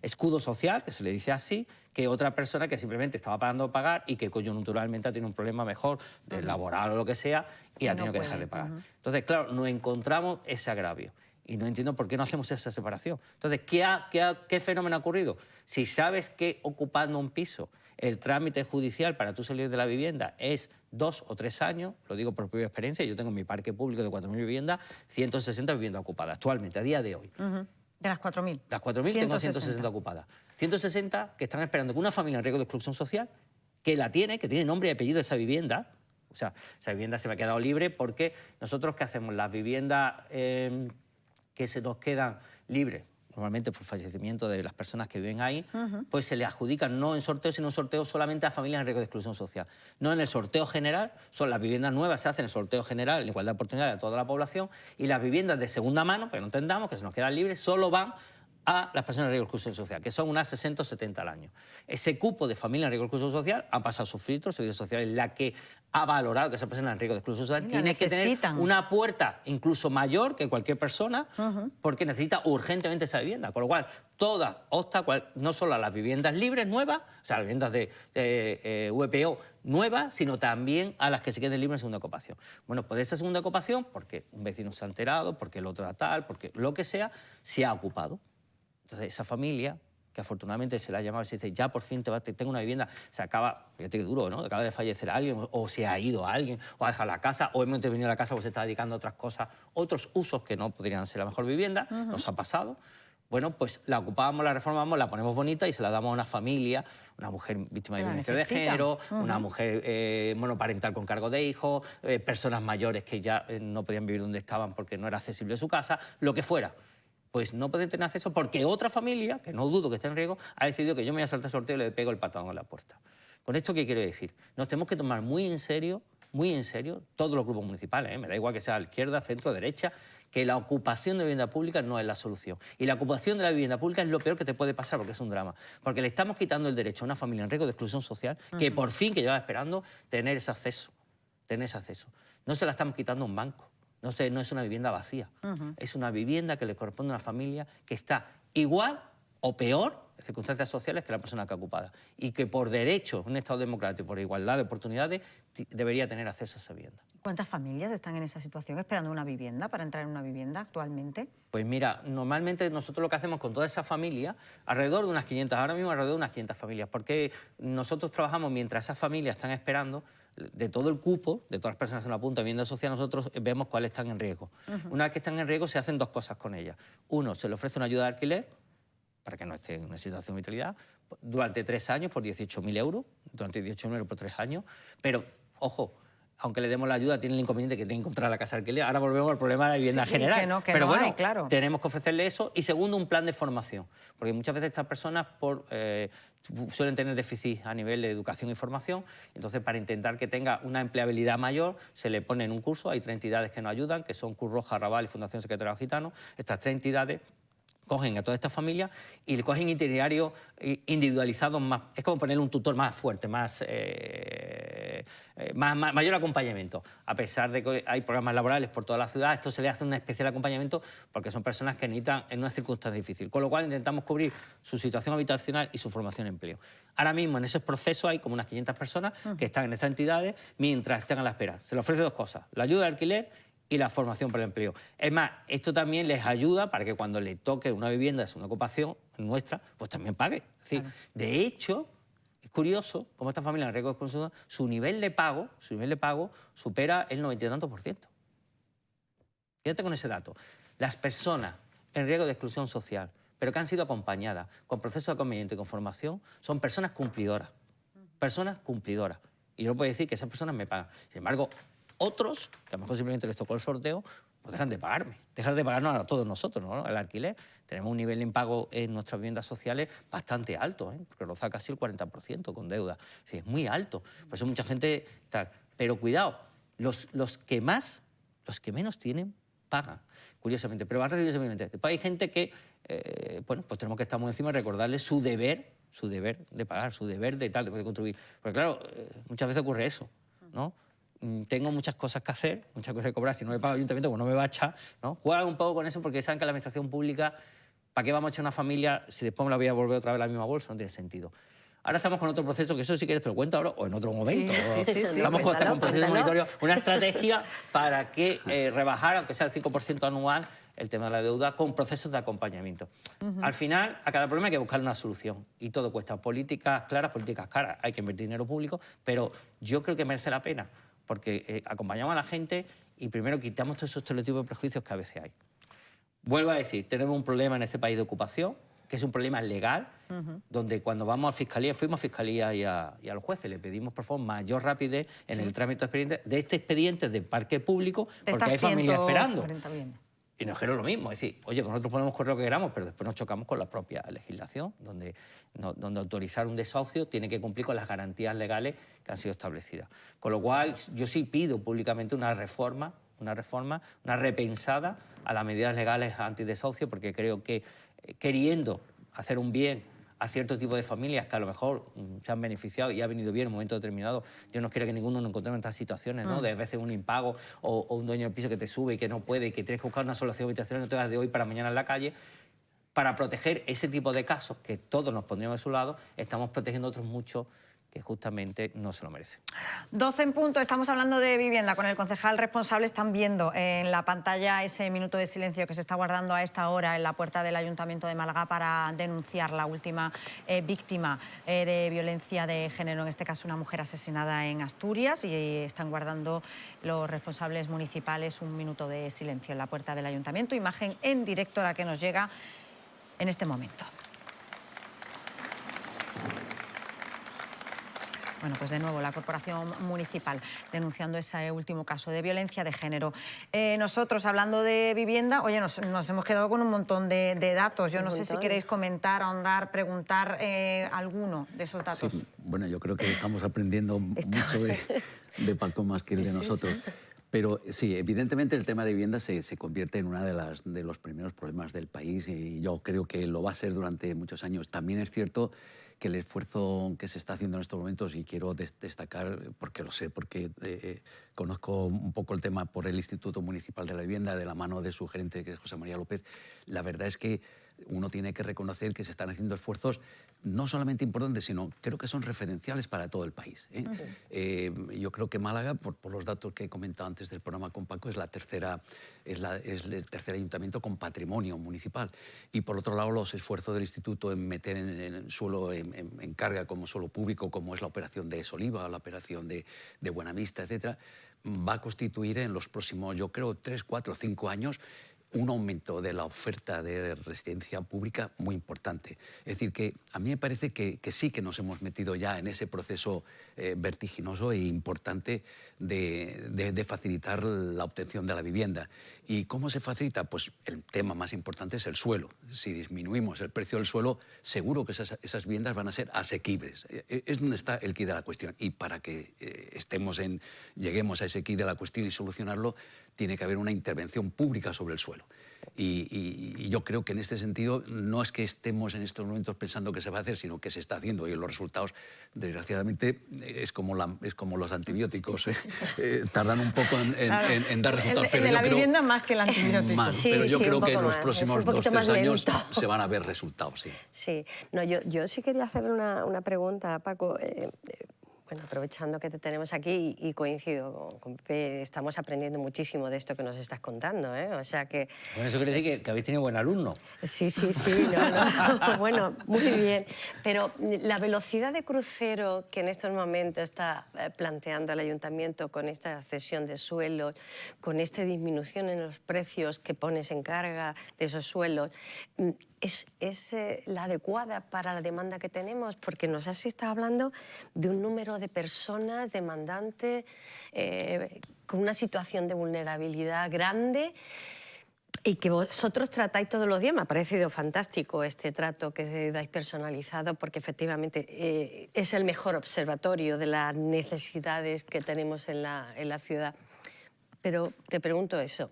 escudo social, que se le dice así, que otra persona que simplemente estaba pagando pagar y que coyunturalmente ha tenido un problema mejor de laboral o lo que sea y ha tenido que dejar de pagar. Entonces, claro, nos encontramos ese agravio. Y no entiendo por qué no hacemos esa separación. Entonces, ¿qué fenómeno ha ocurrido? Si sabes que ocupando un piso el trámite judicial para tú salir de la vivienda es 2 o 3 años, lo digo por propia experiencia, yo tengo en mi parque público de 4.000 viviendas, 160 viviendas ocupadas actualmente, a día de hoy. De las 4.000. Las 4.000 tengo 160 ocupadas. 160 que están esperando que una familia en riesgo de exclusión social, que tiene nombre y apellido de esa vivienda, o sea, esa vivienda se me ha quedado libre porque nosotros, ¿qué hacemos? Las viviendas que se nos quedan libres, normalmente por fallecimiento de las personas que viven ahí, pues se le adjudican no en sorteo, sino en sorteo solamente a familias en riesgo de exclusión social. No en el sorteo general, son las viviendas nuevas, se hacen en el sorteo general, en igualdad de oportunidades a toda la población, y las viviendas de segunda mano, para que no entendamos, que se nos quedan libres, solo van a las personas en riesgo de exclusión social, que son unas 670 al año. Ese cupo de familias en riesgo de exclusión social han pasado sus filtros, servicios sociales, la que ha valorado que esa persona en riesgo de exclusión social tiene que tener una puerta incluso mayor que cualquier persona, porque necesita urgentemente esa vivienda. Con lo cual, todas opta no solo a las viviendas libres nuevas, o sea, las viviendas de VPO nuevas, sino también a las que se queden libres en segunda ocupación. Bueno, pues esa segunda ocupación, porque un vecino se ha enterado, porque el otro tal, porque lo que sea, se ha ocupado. Entonces, esa familia, que afortunadamente se la ha llamado y se dice, ya por fin tengo una vivienda, se acaba, fíjate que duro, ¿no? Acaba de fallecer alguien, o se ha ido alguien, o ha dejado la casa, o hemos intervenido en la casa porque se está dedicando a otras cosas, otros usos que no podrían ser la mejor vivienda, nos ha pasado. Bueno, pues la ocupamos, la reformamos, la ponemos bonita y se la damos a una familia, una mujer víctima de violencia de género, una mujer monoparental con cargo de hijos, personas mayores que ya no podían vivir donde estaban porque no era accesible su casa, lo que fuera. Pues no pueden tener acceso porque otra familia, que no dudo que esté en riesgo, ha decidido que yo me voy a saltar el sorteo y le pego el patadón en la puerta. ¿Con esto qué quiero decir? Nos tenemos que tomar muy en serio, todos los grupos municipales, me da igual que sea a la izquierda, centro, derecha, que la ocupación de vivienda pública no es la solución. Y la ocupación de la vivienda pública es lo peor que te puede pasar porque es un drama. Porque le estamos quitando el derecho a una familia en riesgo de exclusión social que por fin, que lleva esperando, tener ese acceso. No se la estamos quitando a un banco. No es una vivienda vacía, es una vivienda que le corresponde a una familia que está igual o peor en circunstancias sociales que la persona que ha ocupada y que por derecho, un Estado democrático, por igualdad de oportunidades, debería tener acceso a esa vivienda. ¿Cuántas familias están en esa situación esperando una vivienda para entrar en una vivienda actualmente? Pues mira, normalmente nosotros lo que hacemos con toda esa familia, alrededor de unas 500, ahora mismo alrededor de unas 500 familias, porque nosotros trabajamos mientras esas familias están esperando. De todo el cupo, de todas las personas que nos apuntan a vivienda social, nosotros vemos cuáles están en riesgo. Una vez que están en riesgo, se hacen dos cosas con ellas. Uno, se le ofrece una ayuda de alquiler, para que no esté en una situación de vitalidad, durante 3 años por 18.000 euros, durante 18.000 euros por 3 años. Pero, ojo, aunque le demos la ayuda, tiene el inconveniente que tiene que encontrar la casa de alquiler. Ahora volvemos al problema de la vivienda general. Pero bueno, claro, tenemos que ofrecerle eso. Y segundo, un plan de formación. Porque muchas veces estas personas suelen tener déficit a nivel de educación y formación. Entonces, para intentar que tenga una empleabilidad mayor, se le pone en un curso. Hay 3 entidades que nos ayudan, que son Cruz Roja, Raval y Fundación Secretariado Gitano. Estas 3 entidades cogen a toda esta familia y le cogen itinerarios individualizados más. Es como ponerle un tutor más fuerte, mayor acompañamiento. A pesar de que hay programas laborales por toda la ciudad, esto se le hace un especial acompañamiento porque son personas que necesitan en una circunstancia difícil. Con lo cual intentamos cubrir su situación habitacional y su formación en empleo. Ahora mismo en ese proceso hay como unas 500 personas que están en esas entidades mientras están a la espera. Se les ofrece 2 cosas, la ayuda de alquiler y la formación para el empleo. Es más, esto también les ayuda para que cuando le toque una vivienda de segunda ocupación nuestra, pues también pague. Es decir, de hecho, es curioso cómo esta familia en riesgo de exclusión, su nivel de pago supera el 90 y tantos %. Fíjate con ese dato. Las personas en riesgo de exclusión social, pero que han sido acompañadas con procesos de acompañamiento y con formación, son personas cumplidoras. Personas cumplidoras. Y yo puedo decir que esas personas me pagan. Sin embargo, otros, que a lo mejor simplemente les tocó el sorteo, pues dejan de pagarme. Dejan de pagarnos a todos nosotros, ¿no? El alquiler. Tenemos un nivel de impago en nuestras viviendas sociales bastante alto, porque roza casi el 40% con deuda. Es decir, es muy alto. Por eso mucha gente tal. Pero cuidado, los que menos tienen, pagan, curiosamente. Pero van recibiendo simplemente. Después hay gente que, pues tenemos que estar muy encima y recordarles su deber su deber de pagar, su deber de tal, de contribuir. Porque claro, muchas veces ocurre eso, ¿no? Tengo muchas cosas que hacer, muchas cosas que cobrar, si no me paga el ayuntamiento, pues no me va a echar, ¿no? Juegan un poco con eso porque saben que la administración pública, ¿para qué vamos a echar una familia si después me la voy a volver otra vez a la misma bolsa? No tiene sentido. Ahora estamos con otro proceso, que eso si quieres te lo cuento ahora o en otro momento. Sí. Estamos con un proceso de monitoreo, una estrategia para que rebajar, aunque sea el 5% anual, el tema de la deuda con procesos de acompañamiento. Al final, a cada problema hay que buscar una solución y todo cuesta. Políticas claras, políticas caras. Hay que invertir dinero público, pero yo creo que merece la pena porque acompañamos a la gente y primero quitamos todos esos estereotipos y prejuicios que a veces hay. Vuelvo a decir, tenemos un problema en este país de ocupación, que es un problema legal, donde cuando vamos a Fiscalía, fuimos a Fiscalía y a los jueces, le pedimos, por favor, mayor rapidez en el trámite de este expediente de parque público, porque hay familias esperando. Y nos dijeron lo mismo, es decir, oye, nosotros podemos correr lo que queramos, pero después nos chocamos con la propia legislación, donde autorizar un desahucio tiene que cumplir con las garantías legales que han sido establecidas. Con lo cual, yo sí pido públicamente una reforma, una repensada a las medidas legales antidesahucio, porque creo que queriendo hacer un bien a cierto tipo de familias que a lo mejor se han beneficiado y ha venido bien en un momento determinado. Yo no quiero que ninguno nos encontremos en estas situaciones, ¿no? De a veces un impago o un dueño del piso que te sube y que no puede y que tienes que buscar una solución habitacional y no te vas de hoy para mañana en la calle. Para proteger ese tipo de casos, que todos nos pondríamos de su lado, estamos protegiendo otros muchos que justamente no se lo merecen. 12 en punto, estamos hablando de vivienda. Con el concejal responsable están viendo en la pantalla ese minuto de silencio que se está guardando a esta hora en la puerta del Ayuntamiento de Málaga para denunciar la última víctima de violencia de género, en este caso una mujer asesinada en Asturias, y están guardando los responsables municipales un minuto de silencio en la puerta del Ayuntamiento. Imagen en directo la que nos llega en este momento. Bueno, pues de nuevo la Corporación Municipal denunciando ese último caso de violencia de género. Nosotros, hablando de vivienda, oye, nos hemos quedado con un montón de datos. Yo no sé si queréis comentar, ahondar, preguntar alguno de esos datos. Sí, bueno, yo creo que estamos aprendiendo mucho de Paco más que el de nosotros. Sí. Pero sí, evidentemente el tema de vivienda se convierte en uno de los primeros problemas del país y yo creo que lo va a ser durante muchos años. También es cierto que el esfuerzo que se está haciendo en estos momentos, y quiero destacar, porque lo sé, porque conozco un poco el tema por el Instituto Municipal de la Vivienda, de la mano de su gerente, que es José María López, la verdad es que uno tiene que reconocer que se están haciendo esfuerzos no solamente importantes, sino creo que son referenciales para todo el país. Yo creo que Málaga, por los datos que he comentado antes del programa con Paco, es el tercer ayuntamiento con patrimonio municipal. Y por otro lado, los esfuerzos del Instituto en meter en suelo en carga como suelo público, como es la operación de Soliva, la operación de Buenavista, etcétera, va a constituir en los próximos, yo creo, 3, 4, 5 años un aumento de la oferta de residencia pública muy importante. Es decir, que a mí me parece que sí que nos hemos metido ya en ese proceso vertiginoso e importante de facilitar la obtención de la vivienda. ¿Y cómo se facilita? Pues el tema más importante es el suelo. Si disminuimos el precio del suelo, seguro que esas viviendas van a ser asequibles. Es donde está el quid de la cuestión. Y para que lleguemos a ese quid de la cuestión y solucionarlo, tiene que haber una intervención pública sobre el suelo. Y yo creo que en este sentido no es que estemos en estos momentos pensando que se va a hacer, sino que se está haciendo, y los resultados, desgraciadamente, es como los antibióticos, tardan un poco en dar resultados. El de la vivienda más que el antibiótico. Más, sí, pero yo creo que en los próximos 2 o 3 años se van a ver resultados. Sí. Sí. No, yo sí quería hacerle una pregunta, Paco. Bueno, aprovechando que te tenemos aquí y coincido con Pepe, estamos aprendiendo muchísimo de esto que nos estás contando, ¿eh? O sea que... Bueno, eso quiere decir que habéis tenido buen alumno. Sí, no. Bueno, muy bien. Pero la velocidad de crucero que en estos momentos está planteando el ayuntamiento con esta cesión de suelos, con esta disminución en los precios que pones en carga de esos suelos, ¿es la adecuada para la demanda que tenemos? Porque nos has estado hablando de un número de personas demandantes con una situación de vulnerabilidad grande y que vosotros tratáis todos los días. Me ha parecido fantástico este trato que dais personalizado, porque efectivamente es el mejor observatorio de las necesidades que tenemos en la ciudad. Pero te pregunto eso.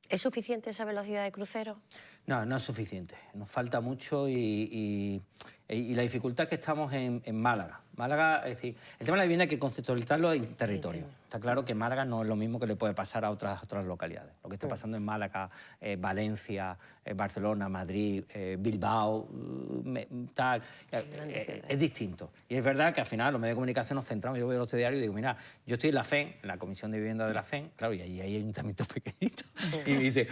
¿Es suficiente esa velocidad de crucero? No, no es suficiente. Nos falta mucho y la dificultad es que estamos en Málaga. Málaga, es decir, el tema de la vivienda hay que conceptualizarlo en territorio. Sí. Está claro que Málaga no es lo mismo que le puede pasar a otras localidades. Lo que está pasando en Málaga, Valencia, Barcelona, Madrid, Bilbao, tal, es distinto. Y es verdad que al final los medios de comunicación nos centramos. Yo veo los diarios y digo, mira, yo estoy en la FEN, en la Comisión de Vivienda de la FEN, claro, y ahí hay ayuntamientos pequeñitos. Y me dice,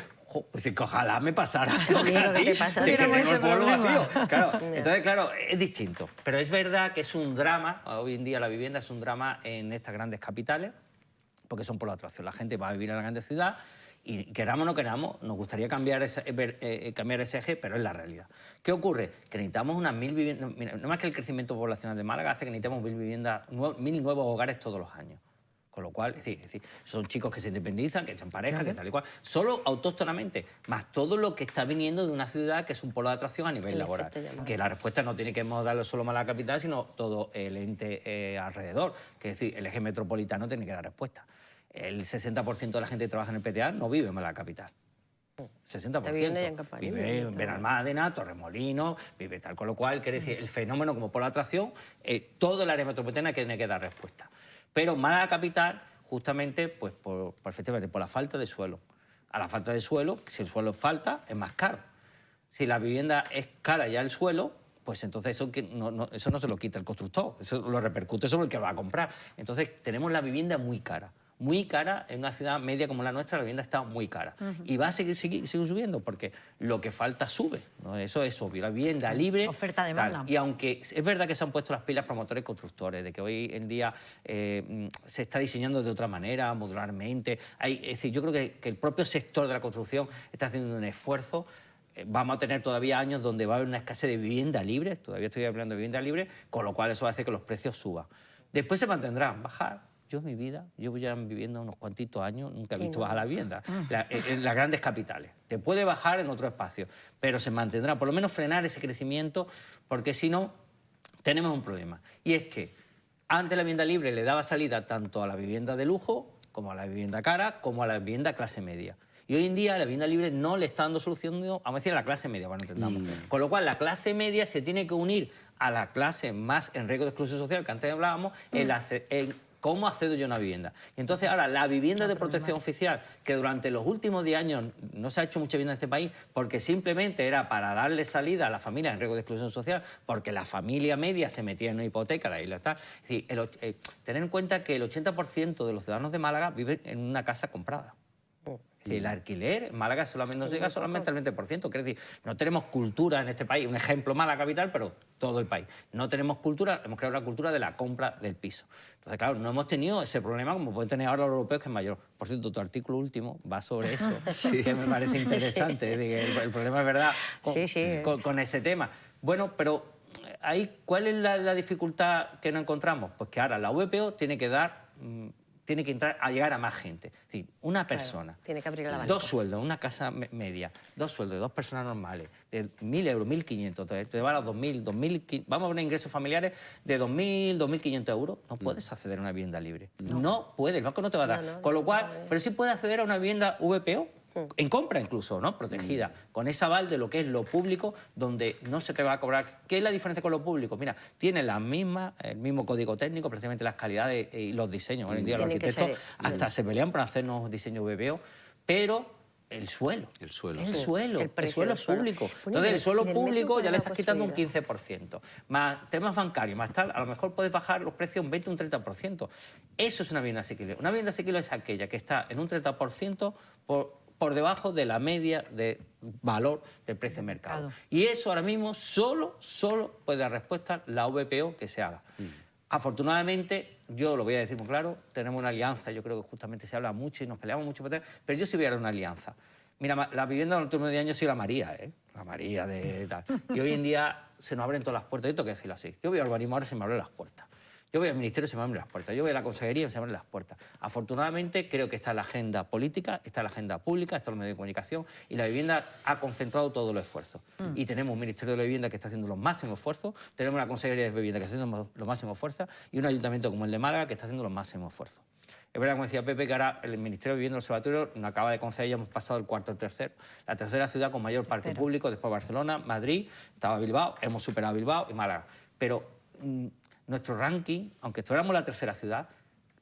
pues ojalá me pasara lo que a ti, que tengo el pueblo vacío. Claro, entonces, claro, es distinto. Pero es verdad que es un drama, hoy en día la vivienda es un drama en estas grandes capitales, porque son por la atracción. La gente va a vivir en la grande ciudad y queramos o no queramos, nos gustaría cambiar ese eje, pero es la realidad. ¿Qué ocurre? Que necesitamos unas 1000 viviendas. Mira, no más que el crecimiento poblacional de Málaga hace que necesitemos 1000 viviendas, 1000 nuevos hogares todos los años. Con lo cual, es decir, son chicos que se independizan, que echan pareja, claro, que tal y cual. Solo autóctonamente, más todo lo que está viniendo de una ciudad que es un polo de atracción a nivel laboral. Que la respuesta no tiene que darle solo a la capital, sino todo el ente alrededor. Que es decir, el eje metropolitano tiene que dar respuesta. El 60% de la gente que trabaja en el PTA no vive en la capital. 60%. Vive en Benalmádena, Torremolinos, vive tal. Con lo cual, quiere decir, el fenómeno como polo de atracción, todo el área metropolitana tiene que dar respuesta. Pero Málaga capital, justamente, pues efectivamente, por la falta de suelo. A la falta de suelo, si el suelo falta, es más caro. Si la vivienda es cara ya el suelo, pues entonces eso no se lo quita el constructor, eso lo repercute sobre el que va a comprar. Entonces tenemos la vivienda muy cara. Muy cara, en una ciudad media como la nuestra, la vivienda está muy cara. Y va a seguir subiendo, porque lo que falta sube, ¿no? Eso es obvio. La vivienda libre... Oferta-demanda. Y aunque es verdad que se han puesto las pilas promotores y constructores, de que hoy en día se está diseñando de otra manera, modularmente. Es decir, yo creo que el propio sector de la construcción está haciendo un esfuerzo. Vamos a tener todavía años donde va a haber una escasez de vivienda libre, todavía estoy hablando de vivienda libre, con lo cual eso va a hacer que los precios suban. Después se mantendrán, bajar. Yo en mi vida, llevo ya viviendo unos cuantitos años, nunca he visto bajar la vivienda. En las grandes capitales. Te puede bajar en otro espacio, pero se mantendrá, por lo menos frenar ese crecimiento, porque si no, tenemos un problema. Y es que antes la vivienda libre le daba salida tanto a la vivienda de lujo, como a la vivienda cara, como a la vivienda clase media. Y hoy en día la vivienda libre no le está dando solución, vamos a decir, a la clase media, para no entendamos. Con lo cual la clase media se tiene que unir a la clase más en riesgo de exclusión social, que antes hablábamos, en ¿cómo accedo yo a una vivienda? Y entonces ahora la vivienda de protección oficial, que durante los últimos 10 años no se ha hecho mucha vivienda en este país, porque simplemente era para darle salida a las familias en riesgo de exclusión social, porque la familia media se metía en una hipoteca, ahí lo está. Es decir, tener en cuenta que el 80% de los ciudadanos de Málaga viven en una casa comprada. El alquiler en Málaga solamente nos llega solamente al 20%. Quiere decir, no tenemos cultura en este país. Un ejemplo, Málaga capital, pero todo el país. No tenemos cultura, hemos creado una cultura de la compra del piso. Entonces, claro, no hemos tenido ese problema como pueden tener ahora los europeos, que es mayor. Por cierto, tu artículo último va sobre eso, que me parece interesante. Sí. El problema es verdad con ese tema. Bueno, pero ahí, ¿cuál es la dificultad que nos encontramos? Pues que ahora la VPO tiene que entrar a llegar a más gente. Es decir, una persona, tiene que abrir el abanico. 2 sueldos, una casa media, 2 sueldos de 2 personas normales, de 1.000 euros, 1.500, te van a 2.000, 2.000, vamos a poner ingresos familiares de 2.000, 2.500 euros, no puedes acceder a una vivienda libre. No puedes, el banco no te va a dar. Con lo cual, pero sí puedes acceder a una vivienda VPO, en compra incluso, ¿no? Protegida, con ese aval de lo que es lo público, donde no se te va a cobrar. ¿Qué es la diferencia con lo público? Mira, tiene el mismo código técnico, precisamente las calidades y los diseños. Hoy en día los arquitectos hasta se pelean por hacernos diseños VPO, pero el suelo es público. Entonces, el suelo público ya le estás quitando un 15%. Más temas bancarios, más tal, a lo mejor puedes bajar los precios un 20 o un 30%. Eso es una vivienda asequible. Una vivienda asequible es aquella que está en un 30% por debajo de la media de valor del precio de mercado. Y eso ahora mismo solo puede dar respuesta la VPO que se haga. Afortunadamente, yo lo voy a decir muy claro, tenemos una alianza, yo creo que justamente se habla mucho y nos peleamos mucho, pero yo sí voy a dar una alianza. Mira, la vivienda en los últimos 10 años ha sido la María, la María de tal. Y hoy en día se nos abren todas las puertas, yo tengo que decirlo así. Yo voy a urbanismo ahora y se me abren las puertas. Yo voy al ministerio y se me abren las puertas. Yo voy a la consejería y se me abren las puertas. Afortunadamente, creo que está en la agenda política, está en la agenda pública, está en los medios de comunicación y la vivienda ha concentrado todos los esfuerzos. Y tenemos un ministerio de la vivienda que está haciendo los máximos esfuerzos, tenemos una consejería de vivienda que está haciendo los máximos esfuerzos y un ayuntamiento como el de Málaga que está haciendo los máximos esfuerzos. Es verdad, como decía Pepe, que ahora el Ministerio de Vivienda y Observatorio nos acaba de conceder, ya hemos pasado el cuarto al tercero. La tercera ciudad con mayor parque público, después Barcelona, Madrid, estaba Bilbao, hemos superado Bilbao y Málaga. Pero nuestro ranking, aunque fuéramos la tercera ciudad,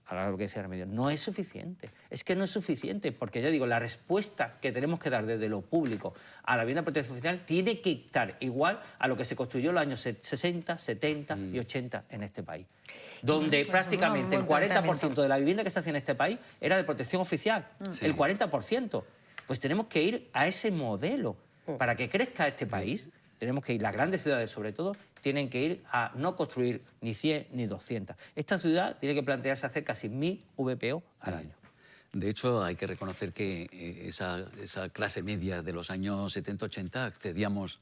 ahora lo que decía Remedios, no es suficiente. Es que no es suficiente, porque ya digo, la respuesta que tenemos que dar desde lo público a la vivienda de protección oficial tiene que estar igual a lo que se construyó en los años 60, 70 y 80 en este país. Donde prácticamente el 40% de la vivienda que se hacía en este país era de protección oficial. El 40%. Pues tenemos que ir a ese modelo. Para que crezca este país, tenemos que ir, las grandes ciudades sobre todo, tienen que ir a no construir ni 100 ni 200. Esta ciudad tiene que plantearse hacer casi 1000 VPO al año. De hecho, hay que reconocer que esa clase media de los años 70-80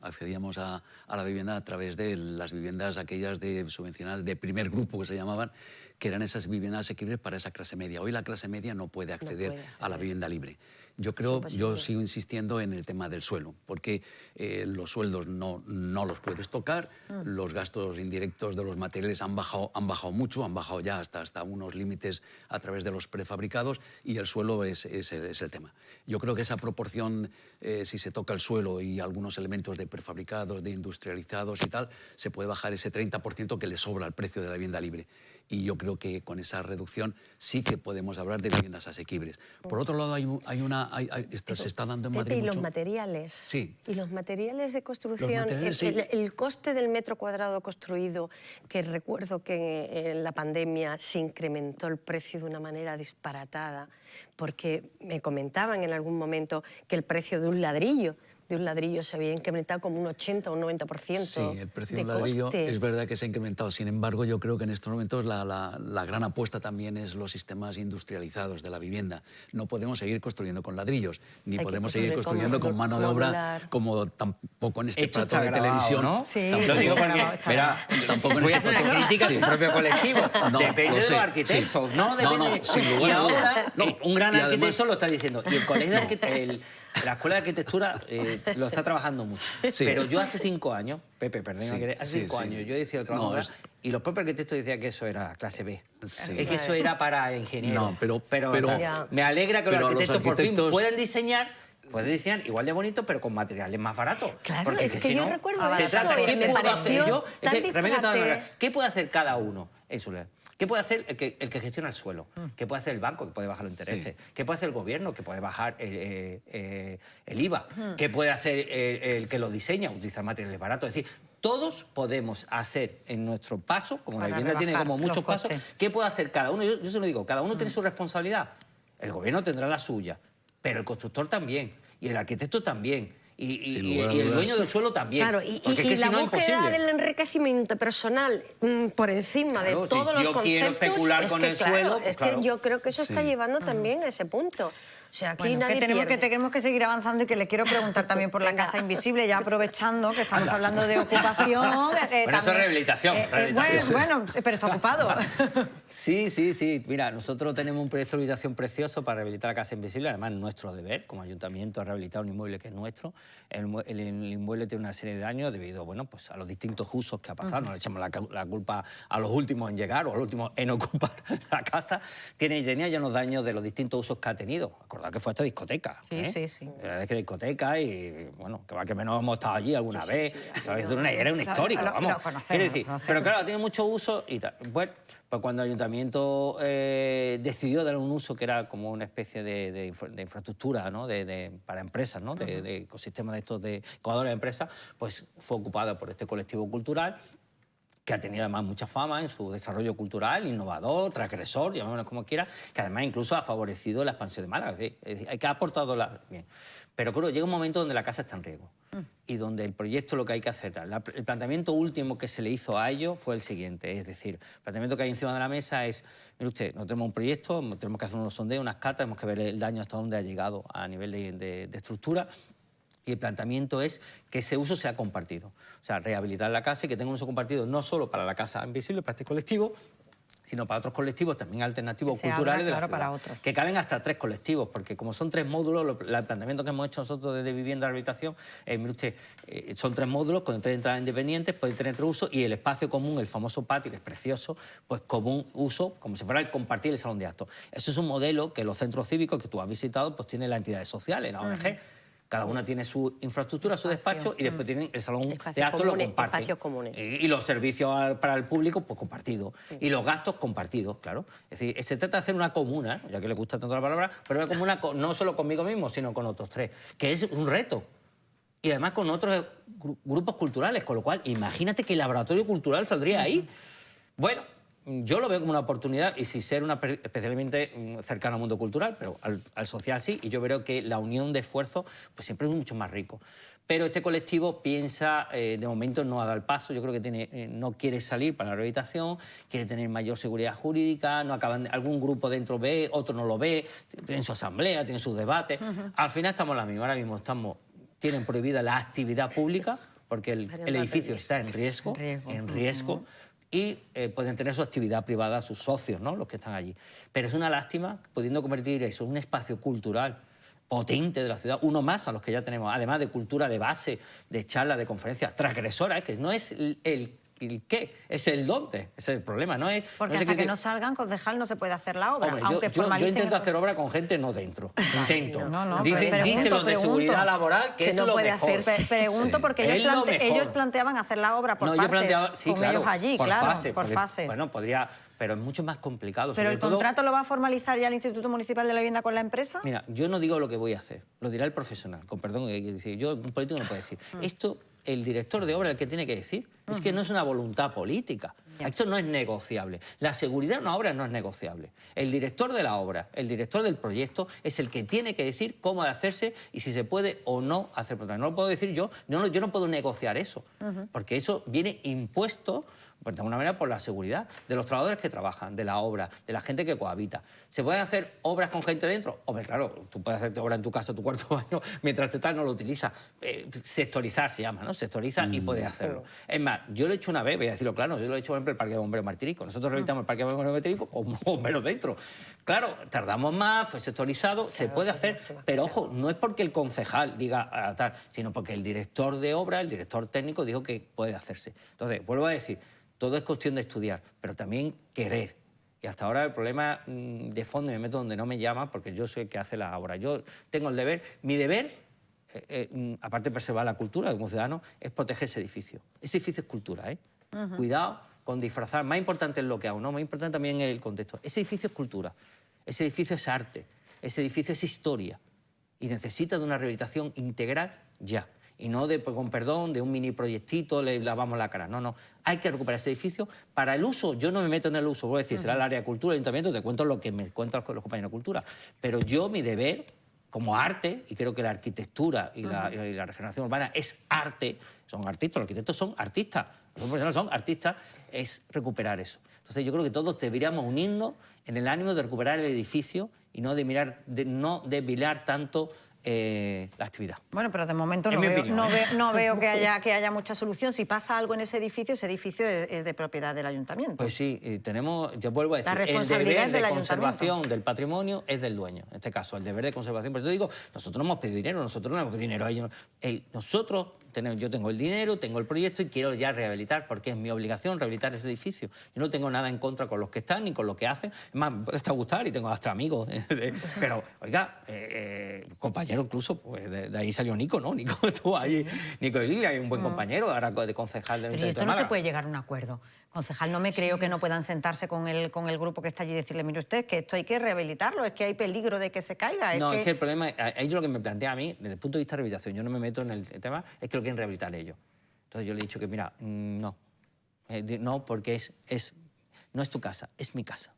accedíamos a la vivienda a través de las viviendas aquellas subvencionadas de primer grupo, que se llamaban, que eran esas viviendas asequibles para esa clase media. Hoy la clase media no puede acceder a la vivienda libre. Yo sigo insistiendo en el tema del suelo, porque los sueldos no los puedes tocar, los gastos indirectos de los materiales han bajado mucho, han bajado ya hasta unos límites a través de los prefabricados, y el suelo es el tema. Yo creo que esa proporción, si se toca el suelo y algunos elementos de prefabricados, de industrializados y tal, se puede bajar ese 30% que le sobra al precio de la vivienda libre. Y yo creo que con esa reducción sí que podemos hablar de viviendas asequibles. Por otro lado, se está dando en Madrid Pepe, ¿y mucho... los materiales? Sí. ¿Y los materiales de construcción? Los materiales, sí. El coste del metro cuadrado construido, que recuerdo que en la pandemia se incrementó el precio de una manera disparatada, porque me comentaban en algún momento que el precio de un ladrillo se había incrementado como un 80 o un 90%. Sí, el precio de un ladrillo es verdad que se ha incrementado. Sin embargo, yo creo que en estos momentos la gran apuesta también es los sistemas industrializados de la vivienda. No podemos seguir construyendo con ladrillos, ni podemos seguir construyendo con mano de obra, como tampoco en este plato de televisión. ¿No? Sí. Lo digo porque, verá, voy a hacer una crítica a tu propio colectivo. Depende de los arquitectos, no depende... Y ahora, un gran arquitecto lo está diciendo. Y el colegio de arquitectos... La Escuela de Arquitectura lo está trabajando mucho. Sí. Pero yo hace 5 años, Pepe, perdona, hace 5 años yo decía otra cosa, y los propios arquitectos decían que eso era clase B. Sí. Es que eso era para ingenieros. No, pero me alegra que los arquitectos por fin puedan diseñar igual de bonito, pero con materiales más baratos. Claro, porque es que yo recuerdo se eso. trata, ¿qué puedo hacer yo? Realmente ¿Qué puede hacer cada uno en su lado? ¿Qué puede hacer el que gestiona el suelo? ¿Qué puede hacer el banco, que puede bajar los intereses? ¿Qué puede hacer el gobierno, que puede bajar el IVA? ¿Qué puede hacer el que lo diseña, utilizar materiales baratos? Es decir, todos podemos hacer en nuestro paso, como la vivienda tiene como muchos pasos, ¿qué puede hacer cada uno? Yo se lo digo, cada uno tiene su responsabilidad. El gobierno tendrá la suya, pero el constructor también, y el arquitecto también. Y el dueño del suelo también. Claro, y la búsqueda del enriquecimiento personal por encima de todos los conceptos... Quiero especular con el suelo... Es que yo creo que eso está llevando también a ese punto. O sea, aquí nadie tenemos que seguir avanzando, y que le quiero preguntar también por la Casa Invisible, ya aprovechando que estamos hablando de ocupación. Bueno, eso es rehabilitación. Bueno, pero está ocupado. Sí. Mira, nosotros tenemos un proyecto de rehabilitación precioso para rehabilitar la Casa Invisible. Además, nuestro deber como ayuntamiento es rehabilitar un inmueble que es nuestro. El inmueble tiene una serie de daños debido, pues a los distintos usos que ha pasado. No le echamos la culpa a los últimos en llegar o a los últimos en ocupar la casa. Tenía ya unos daños de los distintos usos que ha tenido. Acordad que fue hasta discoteca. Sí. La verdad es que discoteca y, que menos hemos estado allí alguna vez. ¿Sabes? Era un histórico, vamos. Quiero decir, pero claro, tiene mucho uso y tal. Pues cuando el ayuntamiento decidió dar un uso que era como una especie de infraestructura, ¿no? para empresas, ¿no? de ecosistemas de estos de incubadores de empresas, pues fue ocupada por este colectivo cultural, que ha tenido además mucha fama en su desarrollo cultural, innovador, transgresor, llamémoslo como quiera, que además incluso ha favorecido la expansión de Málaga. Es decir, que ha aportado bien. Pero claro, llega un momento donde la casa está en riesgo y donde el proyecto lo que hay que hacer, el planteamiento último que se le hizo a ello fue el siguiente, es decir, el planteamiento que hay encima de la mesa es, mire usted, nosotros tenemos un proyecto, tenemos que hacer unos sondeos, unas catas, tenemos que ver el daño hasta dónde ha llegado a nivel de estructura. Y el planteamiento es que ese uso sea compartido. O sea, rehabilitar la casa y que tenga un uso compartido no solo para la casa invisible, para este colectivo, sino para otros colectivos también alternativos Que se culturales abra, de la claro, ciudad. para otros. Que caben hasta 3 colectivos, porque como son 3 módulos, el planteamiento que hemos hecho nosotros desde Vivienda de Rehabilitación, mire usted, son 3 módulos con 3 entradas independientes, pueden tener 3 usos, y el espacio común, el famoso patio, que es precioso, pues común uso, como si fuera el compartir el salón de actos. Eso es un modelo que los centros cívicos que tú has visitado, pues tienen las entidades sociales, la ONG. Cada una tiene su infraestructura, su despacho, y después tienen el salón de actos, lo comparten. Espacios comunes. Y los servicios para el público, pues compartidos. Y los gastos compartidos, claro. Es decir, se trata de hacer una comuna, ya que le gusta tanto la palabra, pero una comuna no solo conmigo mismo, sino con otros 3, que es un reto. Y además con otros grupos culturales, con lo cual, imagínate que el laboratorio cultural saldría ahí. Bueno, yo lo veo como una oportunidad, y sin ser especialmente cercano al mundo cultural, pero al social sí, y yo creo que la unión de esfuerzos pues siempre es mucho más rico. Pero este colectivo piensa, de momento no ha dado el paso, yo creo que no quiere salir para la rehabilitación, quiere tener mayor seguridad jurídica, no acaban, algún grupo dentro ve, otro no lo ve, tienen su asamblea, tienen sus debates. Al final estamos la misma, ahora mismo tienen prohibida la actividad pública, porque el edificio está en riesgo. Y pueden tener su actividad privada, sus socios, ¿no?, los que están allí. Pero es una lástima, pudiendo convertir eso en un espacio cultural potente de la ciudad, uno más a los que ya tenemos, además de cultura de base, de charlas, de conferencias, transgresora, que no es el qué, es el dónde, ese es el problema. No es, Porque no hasta que no salgan, concejal, no se puede hacer la obra. Hombre, aunque yo intento hacer obra con gente no dentro. Intento. Dicen los de seguridad laboral que es lo mejor. Pregunto porque ellos planteaban hacer la obra por parte, con ellos allí, por fase. Bueno, podría, pero es mucho más complicado. ¿Pero el contrato lo va a formalizar ya el Instituto Municipal de la Vivienda con la empresa? Mira, yo no digo lo que voy a hacer, lo dirá el profesional, con perdón, yo, un político no puede decir. Esto, el director de obra, el que tiene que decir, es que no es una voluntad política. Esto no es negociable. La seguridad de una obra no es negociable. El director de la obra, el director del proyecto, es el que tiene que decir cómo hacerse y si se puede o no hacer. No lo puedo decir yo, yo no puedo negociar eso, porque eso viene impuesto, pues, de alguna manera, por la seguridad de los trabajadores que trabajan, de la obra, de la gente que cohabita. ¿Se pueden hacer obras con gente dentro? Hombre, claro, tú puedes hacerte obra en tu casa, tu cuarto baño, mientras no lo utilizas. Sectorizar se llama, ¿no? Sectoriza y puedes hacerlo. Es más, yo lo he hecho una vez, voy a decirlo claro, yo lo he hecho, por ejemplo, el Parque de Bomberos Martirico.Nosotros rehabilitamos el Parque de Bomberos Martirico con bomberos dentro. Claro, tardamos más, fue sectorizado, se puede hacer, pero ojo, no es porque el concejal diga tal, sino porque el director de obra, el director técnico dijo que puede hacerse. Entonces, vuelvo a decir, todo es cuestión de estudiar, pero también querer. Y hasta ahora el problema de fondo, y me meto donde no me llama, porque yo soy el que hace la obra. Yo tengo el deber, mi deber, aparte de preservar la cultura como ciudadano, es proteger ese edificio. Ese edificio es cultura, ¿eh? Cuidado con disfrazar. Más importante es lo que hago, ¿no? Más importante también es el contexto. Ese edificio es cultura, ese edificio es arte, ese edificio es historia. Y necesita de una rehabilitación integral ya. Y no, con perdón, de un mini proyectito, le lavamos la cara. No, no. Hay que recuperar ese edificio para el uso. Yo no me meto en el uso. Voy a decir, será el área de cultura, el ayuntamiento, te cuento lo que me cuentan los compañeros de cultura. Pero yo, mi deber, como arte, y creo que la arquitectura y la regeneración urbana es arte, son artistas, los arquitectos son artistas, los profesionales son artistas, es recuperar eso. Entonces yo creo que todos deberíamos unirnos en el ánimo de recuperar el edificio y no no desvilar tanto la actividad. Bueno, pero de momento no veo que haya mucha solución. Si pasa algo en ese edificio es de propiedad del ayuntamiento. Pues sí, tenemos, yo vuelvo a decir, el deber de conservación del patrimonio es del dueño. En este caso, el deber de conservación. Por eso digo, nosotros no hemos pedido dinero, nosotros no hemos pedido dinero a ellos. Nosotros yo tengo el dinero, tengo el proyecto y quiero ya rehabilitar, porque es mi obligación rehabilitar ese edificio. Yo no tengo nada en contra con los que están ni con los que hacen. Es más, me puede hasta gustar y tengo hasta amigos. Pero, oiga, compañero incluso, pues de ahí salió Nico, ¿no? Nico estuvo ahí. Nico Lilia, un buen compañero, ahora de concejal de Pero esto no se puede llegar a un acuerdo. Concejal, no me creo que no puedan sentarse con el grupo que está allí y decirle, mire usted, que esto hay que rehabilitarlo, es que hay peligro de que se caiga. No, es que el problema, ahí lo que me plantea a mí, desde el punto de vista de rehabilitación, yo no me meto en el tema, es que lo quieren rehabilitar ellos. Entonces yo le he dicho que, mira, no, porque no es tu casa, es mi casa.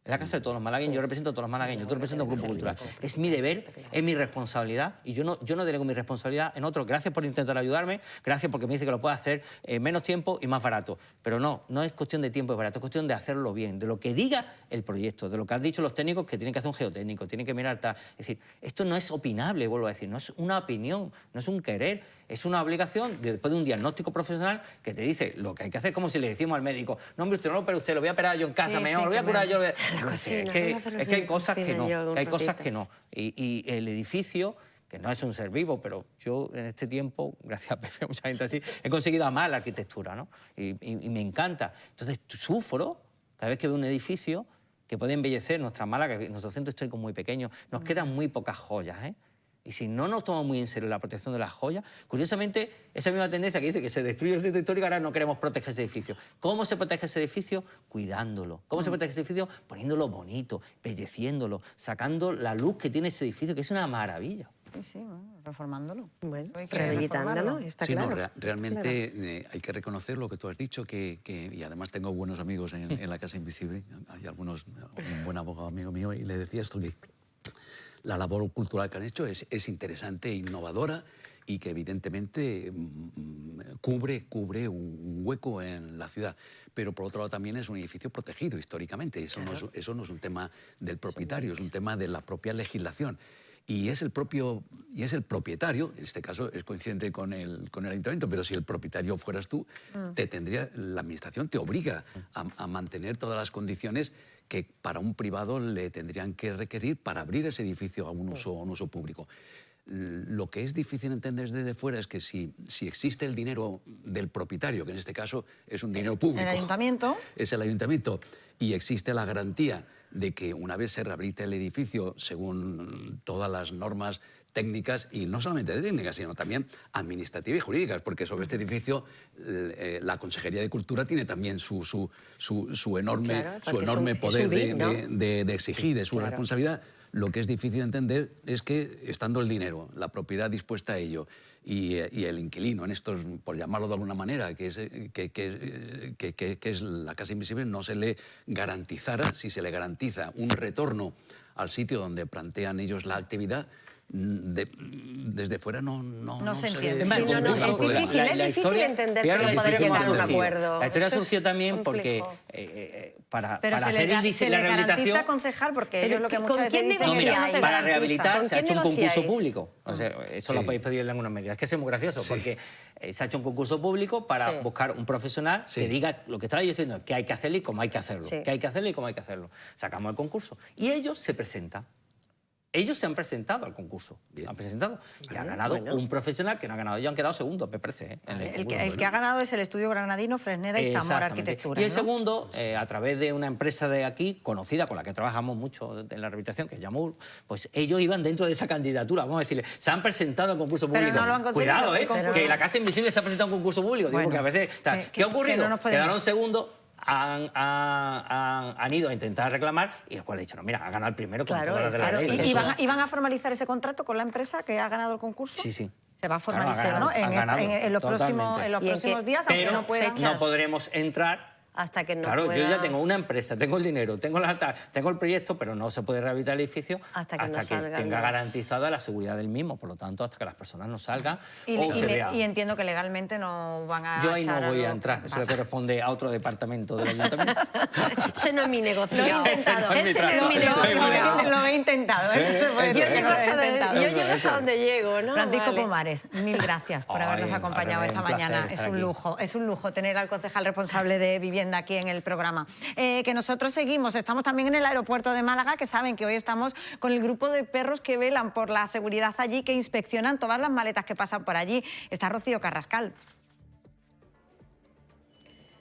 Es la casa de todos los malagueños, yo represento a todos los malagueños, tú representas a un grupo cultural. Es mi deber, es mi responsabilidad y yo no delego mi responsabilidad en otro. Gracias por intentar ayudarme, gracias porque me dice que lo puedo hacer en menos tiempo y más barato. Pero no es cuestión de tiempo y barato, es cuestión de hacerlo bien, de lo que diga el proyecto, de lo que han dicho los técnicos que tienen que hacer un geotécnico, tienen que mirar tal. Es decir, esto no es opinable, vuelvo a decir, no es una opinión, no es un querer, es una obligación después de un diagnóstico profesional que te dice lo que hay que hacer, como si le decimos al médico, no, hombre, usted no lo opera usted, lo voy a operar yo en casa, lo voy a curar yo. Es que hay cosas que no, Y el edificio, que no es un ser vivo, pero yo en este tiempo, gracias a Pepe, mucha gente así, he conseguido amar la arquitectura, ¿no? Y me encanta. Entonces sufro cada vez que veo un edificio que puede embellecer nuestra Málaga, que nuestro centro histórico es muy pequeño, nos quedan muy pocas joyas, ¿eh? Y si no nos tomamos muy en serio la protección de las joyas, curiosamente, esa misma tendencia que dice que se destruye el centro histórico, ahora no queremos proteger ese edificio. ¿Cómo se protege ese edificio? Cuidándolo. ¿Cómo se protege ese edificio? Poniéndolo bonito, embelleciéndolo, sacando la luz que tiene ese edificio, que es una maravilla. Sí, reformándolo. Bueno, rehabilitándolo, está sí, claro. No, realmente hay que reconocer lo que tú has dicho, y además tengo buenos amigos en la Casa Invisible, hay algunos, un buen abogado amigo mío, y le decía esto, que la labor cultural que han hecho es interesante e innovadora y que evidentemente cubre un hueco en la ciudad. Pero por otro lado también es un edificio protegido históricamente. Eso, claro. Eso no es un tema del propietario, es un tema de la propia legislación. Y es el propietario, en este caso es coincidente con el ayuntamiento, pero si el propietario fueras tú, la administración te obliga a mantener todas las condiciones que para un privado le tendrían que requerir para abrir ese edificio a un uso público. Lo que es difícil entender desde fuera es que si existe el dinero del propietario, que en este caso es un dinero público... ¿El ayuntamiento? Es el ayuntamiento, y existe la garantía de que una vez se rehabilite el edificio según todas las normas técnicas, y no solamente técnicas, sino también administrativas y jurídicas, porque sobre este edificio la Consejería de Cultura tiene también su enorme poder de exigir, es su responsabilidad. Lo que es difícil entender es que, estando el dinero, la propiedad dispuesta a ello, y el inquilino, en estos, por llamarlo de alguna manera, que es la Casa Invisible, no se le garantizara, si se le garantiza un retorno al sitio donde plantean ellos la actividad, desde fuera no se entiende. Es difícil entender que no poder llegar a un acuerdo. La historia surgió también porque para hacer la rehabilitación, concejal, porque ellos lo que muchas veces dicen no, mira, para rehabilitar se ha hecho un concurso público. O sea, eso lo podéis pedir en algunas medidas. Es que es muy gracioso, porque se ha hecho un concurso público para buscar un profesional que diga lo que estaba yo diciendo, que hay que hacerlo y cómo hay que hacerlo. Que hay que hacerlo y cómo hay que hacerlo. Sacamos el concurso y ellos se presentan. Ellos se han presentado al concurso, han presentado y ha ganado un profesional que no ha ganado. Ellos han quedado segundos, me parece. El que ha ganado es el Estudio Granadino, Fresneda y Zamora Arquitectura. Y el segundo, a través de una empresa de aquí, conocida, con la que trabajamos mucho en la rehabilitación, que es Yamur, pues ellos iban dentro de esa candidatura, vamos a decirle, se han presentado al concurso público. Pero no lo han conseguido. Cuidado, que la Casa Invisible se ha presentado a un concurso público. Digo, porque a veces, ¿qué ha ocurrido? Quedaron segundos. Han ido a intentar reclamar y el cual le ha dicho, no, mira, ha ganado el primero con todas las de la ley. ¿Y van a formalizar ese contrato con la empresa que ha ganado el concurso? Sí. Se va a formalizar, ¿no? En los próximos días, aunque no puedan. No podremos entrar hasta que no Claro, pueda... yo ya tengo una empresa, tengo el dinero, tengo el proyecto, pero no se puede rehabilitar el edificio hasta que tenga garantizada la seguridad del mismo. Por lo tanto, hasta que las personas no salgan y entiendo que legalmente no van a... Yo ahí no voy a entrar, eso le corresponde a otro departamento del ayuntamiento. Ese no es mi negocio. Lo he intentado. Ese no es mi negocio. Lo he intentado. Yo llego hasta donde llego, ¿no? Francisco Pomares, mil gracias por habernos acompañado esta mañana. Es un lujo tener al concejal responsable de vivienda aquí en el programa. Que nosotros seguimos, estamos también en el aeropuerto de Málaga, que saben que hoy estamos con el grupo de perros que velan por la seguridad allí, que inspeccionan todas las maletas que pasan por allí. Está Rocío Carrascal.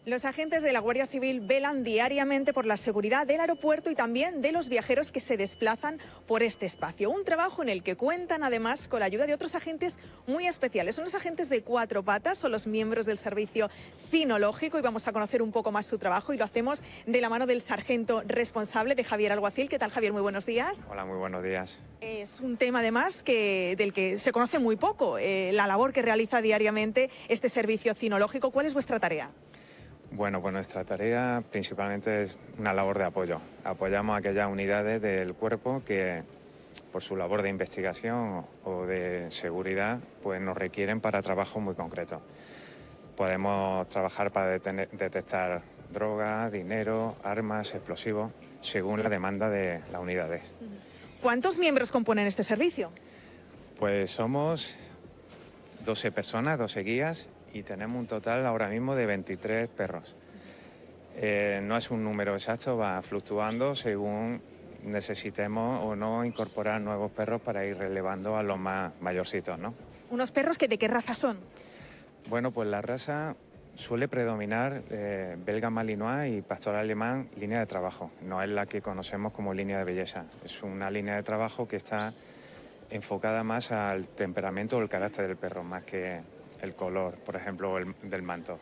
Los agentes de la Guardia Civil velan diariamente por la seguridad del aeropuerto y también de los viajeros que se desplazan por este espacio. Un trabajo en el que cuentan además con la ayuda de otros agentes muy especiales. Son los agentes de cuatro patas, son los miembros del servicio cinológico y vamos a conocer un poco más su trabajo y lo hacemos de la mano del sargento responsable, de Javier Alguacil. ¿Qué tal, Javier? Muy buenos días. Hola, muy buenos días. Es un tema además del que se conoce muy poco, la labor que realiza diariamente este servicio cinológico. ¿Cuál es vuestra tarea? Bueno, pues nuestra tarea principalmente es una labor de apoyo. Apoyamos a aquellas unidades del cuerpo que, por su labor de investigación o de seguridad, pues nos requieren para trabajos muy concretos. Podemos trabajar para detectar drogas, dinero, armas, explosivos, según la demanda de las unidades. ¿Cuántos miembros componen este servicio? Pues somos 12 personas, 12 guías, y tenemos un total ahora mismo de 23 perros. No es un número exacto, va fluctuando según necesitemos o no incorporar nuevos perros para ir relevando a los más mayorcitos, ¿no? ¿Unos perros que de qué raza son? Bueno, pues la raza suele predominar belga malinois y pastor alemán, línea de trabajo. No es la que conocemos como línea de belleza. Es una línea de trabajo que está enfocada más al temperamento o el carácter del perro, más que el color, por ejemplo, del manto.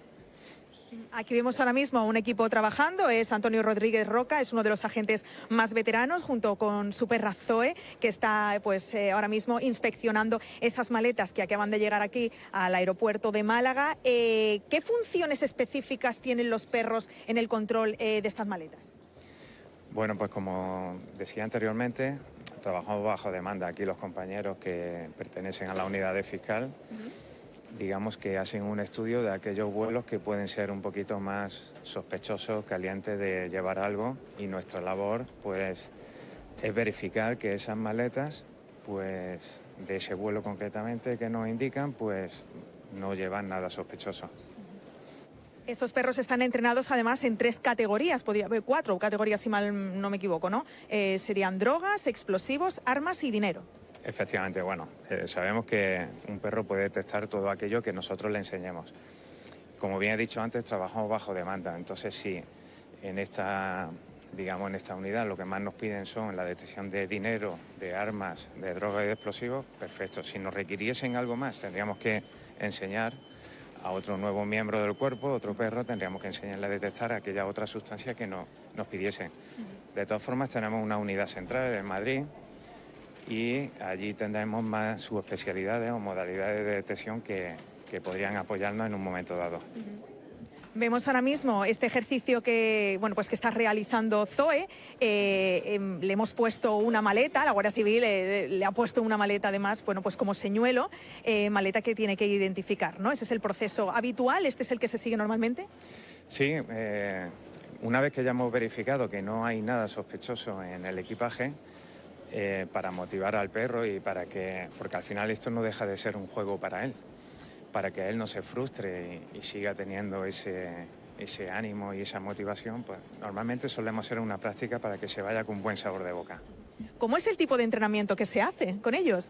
Aquí vemos ahora mismo a un equipo trabajando, es Antonio Rodríguez Roca, es uno de los agentes más veteranos, junto con su perra Zoe, que está pues ahora mismo inspeccionando esas maletas que acaban de llegar aquí al aeropuerto de Málaga. ¿Qué funciones específicas tienen los perros en el control de estas maletas? Bueno, pues como decía anteriormente, trabajamos bajo demanda. Aquí los compañeros que pertenecen a la unidad de fiscal, digamos que hacen un estudio de aquellos vuelos que pueden ser un poquito más sospechosos, calientes de llevar algo, y nuestra labor pues es verificar que esas maletas, pues de ese vuelo concretamente que nos indican, pues no llevan nada sospechoso. Estos perros están entrenados además en 3 categorías, 4 categorías si mal no me equivoco, ¿no? Serían drogas, explosivos, armas y dinero. Efectivamente, bueno, sabemos que un perro puede detectar todo aquello que nosotros le enseñemos. Como bien he dicho antes, trabajamos bajo demanda, entonces sí, en esta unidad lo que más nos piden son la detección de dinero, de armas, de drogas y de explosivos, perfecto. Si nos requiriesen algo más, tendríamos que enseñar a otro nuevo miembro del cuerpo, otro perro, tendríamos que enseñarle a detectar aquella otra sustancia que nos pidiesen. De todas formas, tenemos una unidad central en Madrid, y allí tendremos más subespecialidades o modalidades de detección que podrían apoyarnos en un momento dado. Vemos ahora mismo este ejercicio que está realizando Zoe. Le hemos puesto una maleta, la Guardia Civil le ha puesto una maleta además, pues como señuelo, maleta que tiene que identificar, ¿no? Ese es el proceso habitual, ¿este es el que se sigue normalmente? Sí, una vez que ya hemos verificado que no hay nada sospechoso en el equipaje, para motivar al perro y porque al final esto no deja de ser un juego para él, para que él no se frustre y siga teniendo ese ánimo y esa motivación, pues normalmente solemos hacer una práctica para que se vaya con buen sabor de boca. ¿Cómo es el tipo de entrenamiento que se hace con ellos?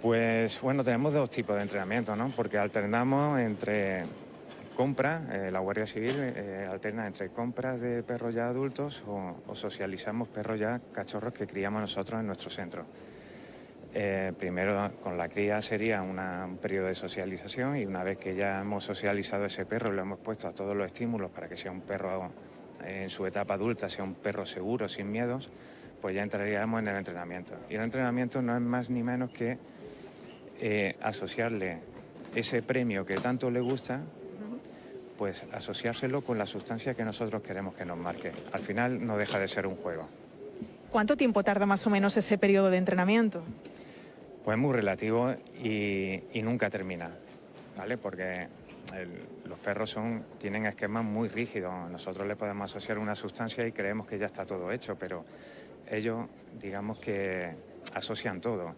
Pues bueno, tenemos 2 tipos de entrenamiento, ¿no? Porque alternamos entre compra, la Guardia Civil alterna entre compras de perros ya adultos o socializamos perros ya cachorros que criamos nosotros en nuestro centro. Primero con la cría sería un periodo de socialización, y una vez que ya hemos socializado ese perro, lo hemos puesto a todos los estímulos para que sea un perro en su etapa adulta, sea un perro seguro, sin miedos, pues ya entraríamos en el entrenamiento. Y el entrenamiento no es más ni menos que asociarle ese premio que tanto le gusta, pues asociárselo con la sustancia que nosotros queremos que nos marque. Al final no deja de ser un juego. ¿Cuánto tiempo tarda más o menos ese periodo de entrenamiento? Pues muy relativo y nunca termina, ¿vale? Porque los perros tienen esquemas muy rígidos. Nosotros le podemos asociar una sustancia y creemos que ya está todo hecho, pero ellos, digamos que asocian todo.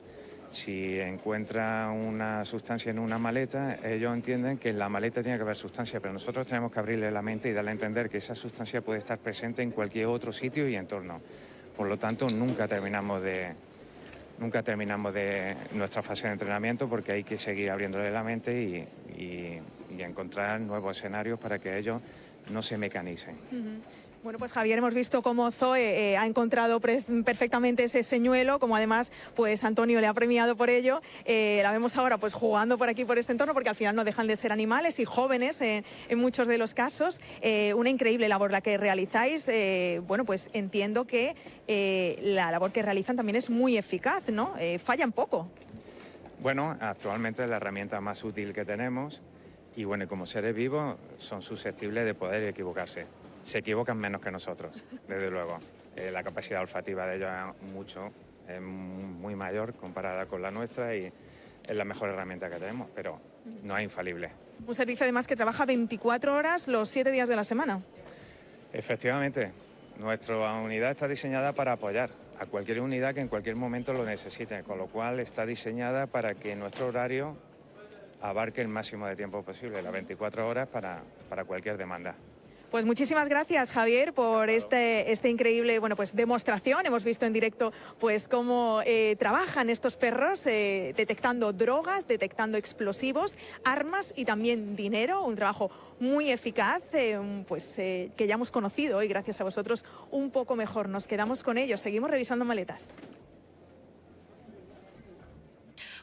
Si encuentra una sustancia en una maleta, ellos entienden que en la maleta tiene que haber sustancia, pero nosotros tenemos que abrirle la mente y darle a entender que esa sustancia puede estar presente en cualquier otro sitio y entorno. Por lo tanto, nunca terminamos de nuestra fase de entrenamiento, porque hay que seguir abriéndole la mente y encontrar nuevos escenarios para que ellos no se mecanicen. Bueno, pues Javier, hemos visto cómo Zoe ha encontrado perfectamente ese señuelo, como además pues Antonio le ha premiado por ello. La vemos ahora pues jugando por aquí, por este entorno, porque al final no dejan de ser animales y jóvenes en muchos de los casos. Una increíble labor la que realizáis. Bueno, pues entiendo que la labor que realizan también es muy eficaz, ¿no? Fallan poco. Bueno, actualmente es la herramienta más útil que tenemos. y bueno, como seres vivos son susceptibles de poder equivocarse. Se equivocan menos que nosotros, desde luego. La capacidad olfativa de ellos es muy mayor comparada con la nuestra y es la mejor herramienta que tenemos, pero no es infalible. Un servicio además que trabaja 24 horas los 7 días de la semana. Efectivamente, nuestra unidad está diseñada para apoyar a cualquier unidad que en cualquier momento lo necesite, con lo cual está diseñada para que nuestro horario abarque el máximo de tiempo posible, las 24 horas para cualquier demanda. Pues muchísimas gracias, Javier, por este increíble, bueno, pues demostración. Hemos visto en directo pues cómo trabajan estos perros detectando drogas, detectando explosivos, armas y también dinero. Un trabajo muy eficaz, que ya hemos conocido hoy, gracias a vosotros, un poco mejor. Nos quedamos con ellos. Seguimos revisando maletas.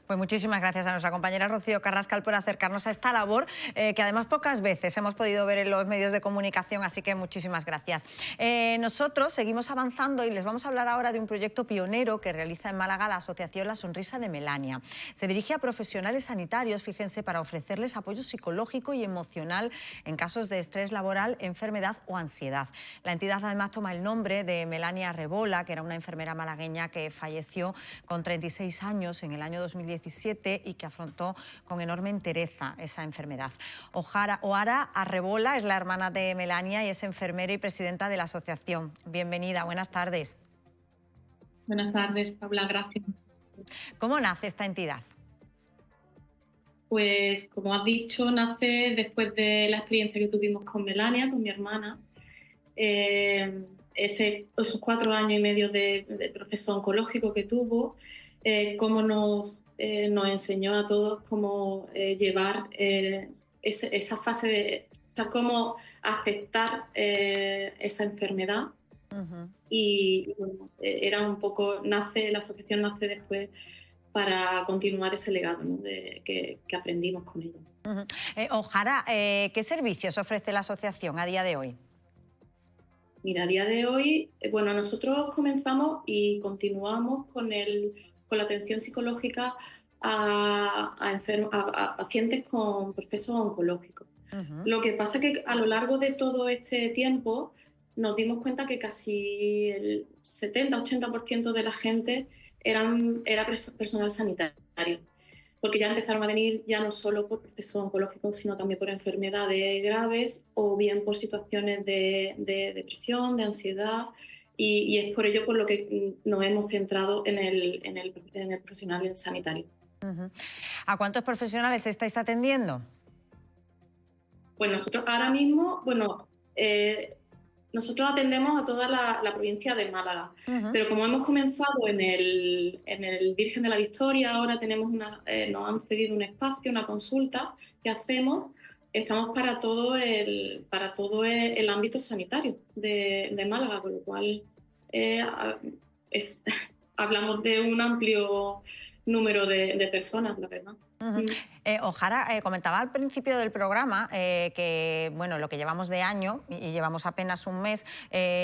Pues muchísimas gracias a nuestra compañera Rocío Carrascal por acercarnos a esta labor que además pocas veces hemos podido ver en los medios de comunicación, así que muchísimas gracias. Nosotros seguimos avanzando y les vamos a hablar ahora de un proyecto pionero que realiza en Málaga la asociación La Sonrisa de Melania. Se dirige a profesionales sanitarios, fíjense, para ofrecerles apoyo psicológico y emocional en casos de estrés laboral, enfermedad o ansiedad. La entidad además toma el nombre de Melania Arrebola, que era una enfermera malagueña que falleció con 36 años en el año 2017 y que afrontó con enorme entereza esa enfermedad. Oara Arrebola es la hermana de Melania y es enfermera y presidenta de la asociación. Bienvenida, buenas tardes. Buenas tardes, Paula, gracias. ¿Cómo nace esta entidad? Pues, como has dicho, nace después de la experiencia que tuvimos con Melania, con mi hermana. Esos 4 años y medio de proceso oncológico que tuvo, cómo nos enseñó a todos cómo llevar esa fase o sea, cómo aceptar esa enfermedad. Y bueno, la asociación nace después para continuar ese legado, ¿no? que aprendimos con ella. Ojara, ¿qué servicios ofrece la asociación a día de hoy? Mira, a día de hoy, bueno, nosotros comenzamos y continuamos con la atención psicológica a pacientes con procesos oncológicos. Lo que pasa es que a lo largo de todo este tiempo nos dimos cuenta que casi el 70-80% de la gente era personal sanitario, porque ya empezaron a venir ya no solo por procesos oncológicos, sino también por enfermedades graves o bien por situaciones de depresión, de ansiedad, y es por ello por lo que nos hemos centrado en el profesional sanitario. ¿A cuántos profesionales estáis atendiendo? Pues nosotros ahora mismo, nosotros atendemos a toda la provincia de Málaga, pero como hemos comenzado en el Virgen de la Victoria, ahora nos han cedido un espacio, una consulta que hacemos. Estamos para todo el ámbito sanitario de Málaga, con lo cual hablamos de un amplio número de personas, la verdad. Ojara, comentaba al principio del programa que bueno, lo que llevamos de año y llevamos apenas un mes,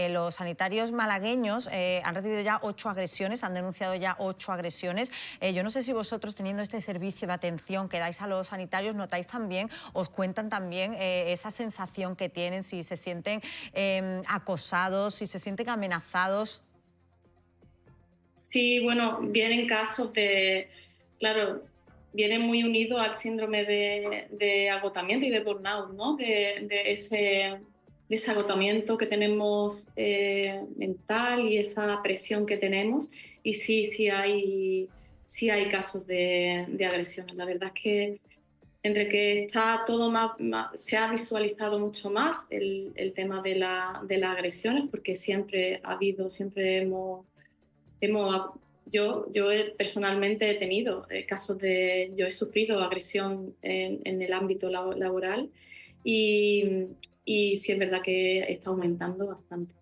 los sanitarios malagueños han recibido ya 8 agresiones, han denunciado ya 8 agresiones. Yo no sé si vosotros, teniendo este servicio de atención que dais a los sanitarios, notáis también, os cuentan también esa sensación que tienen, si se sienten acosados, si se sienten amenazados. Sí, bueno, vienen casos claro, viene muy unido al síndrome de agotamiento y de burnout, ¿no? De ese agotamiento que tenemos mental y esa presión que tenemos. Y sí hay casos de agresiones. La verdad es que entre que está todo se ha visualizado mucho más el tema de las agresiones, porque siempre yo personalmente he tenido casos yo he sufrido agresión en el ámbito laboral y sí es verdad que está aumentando bastante.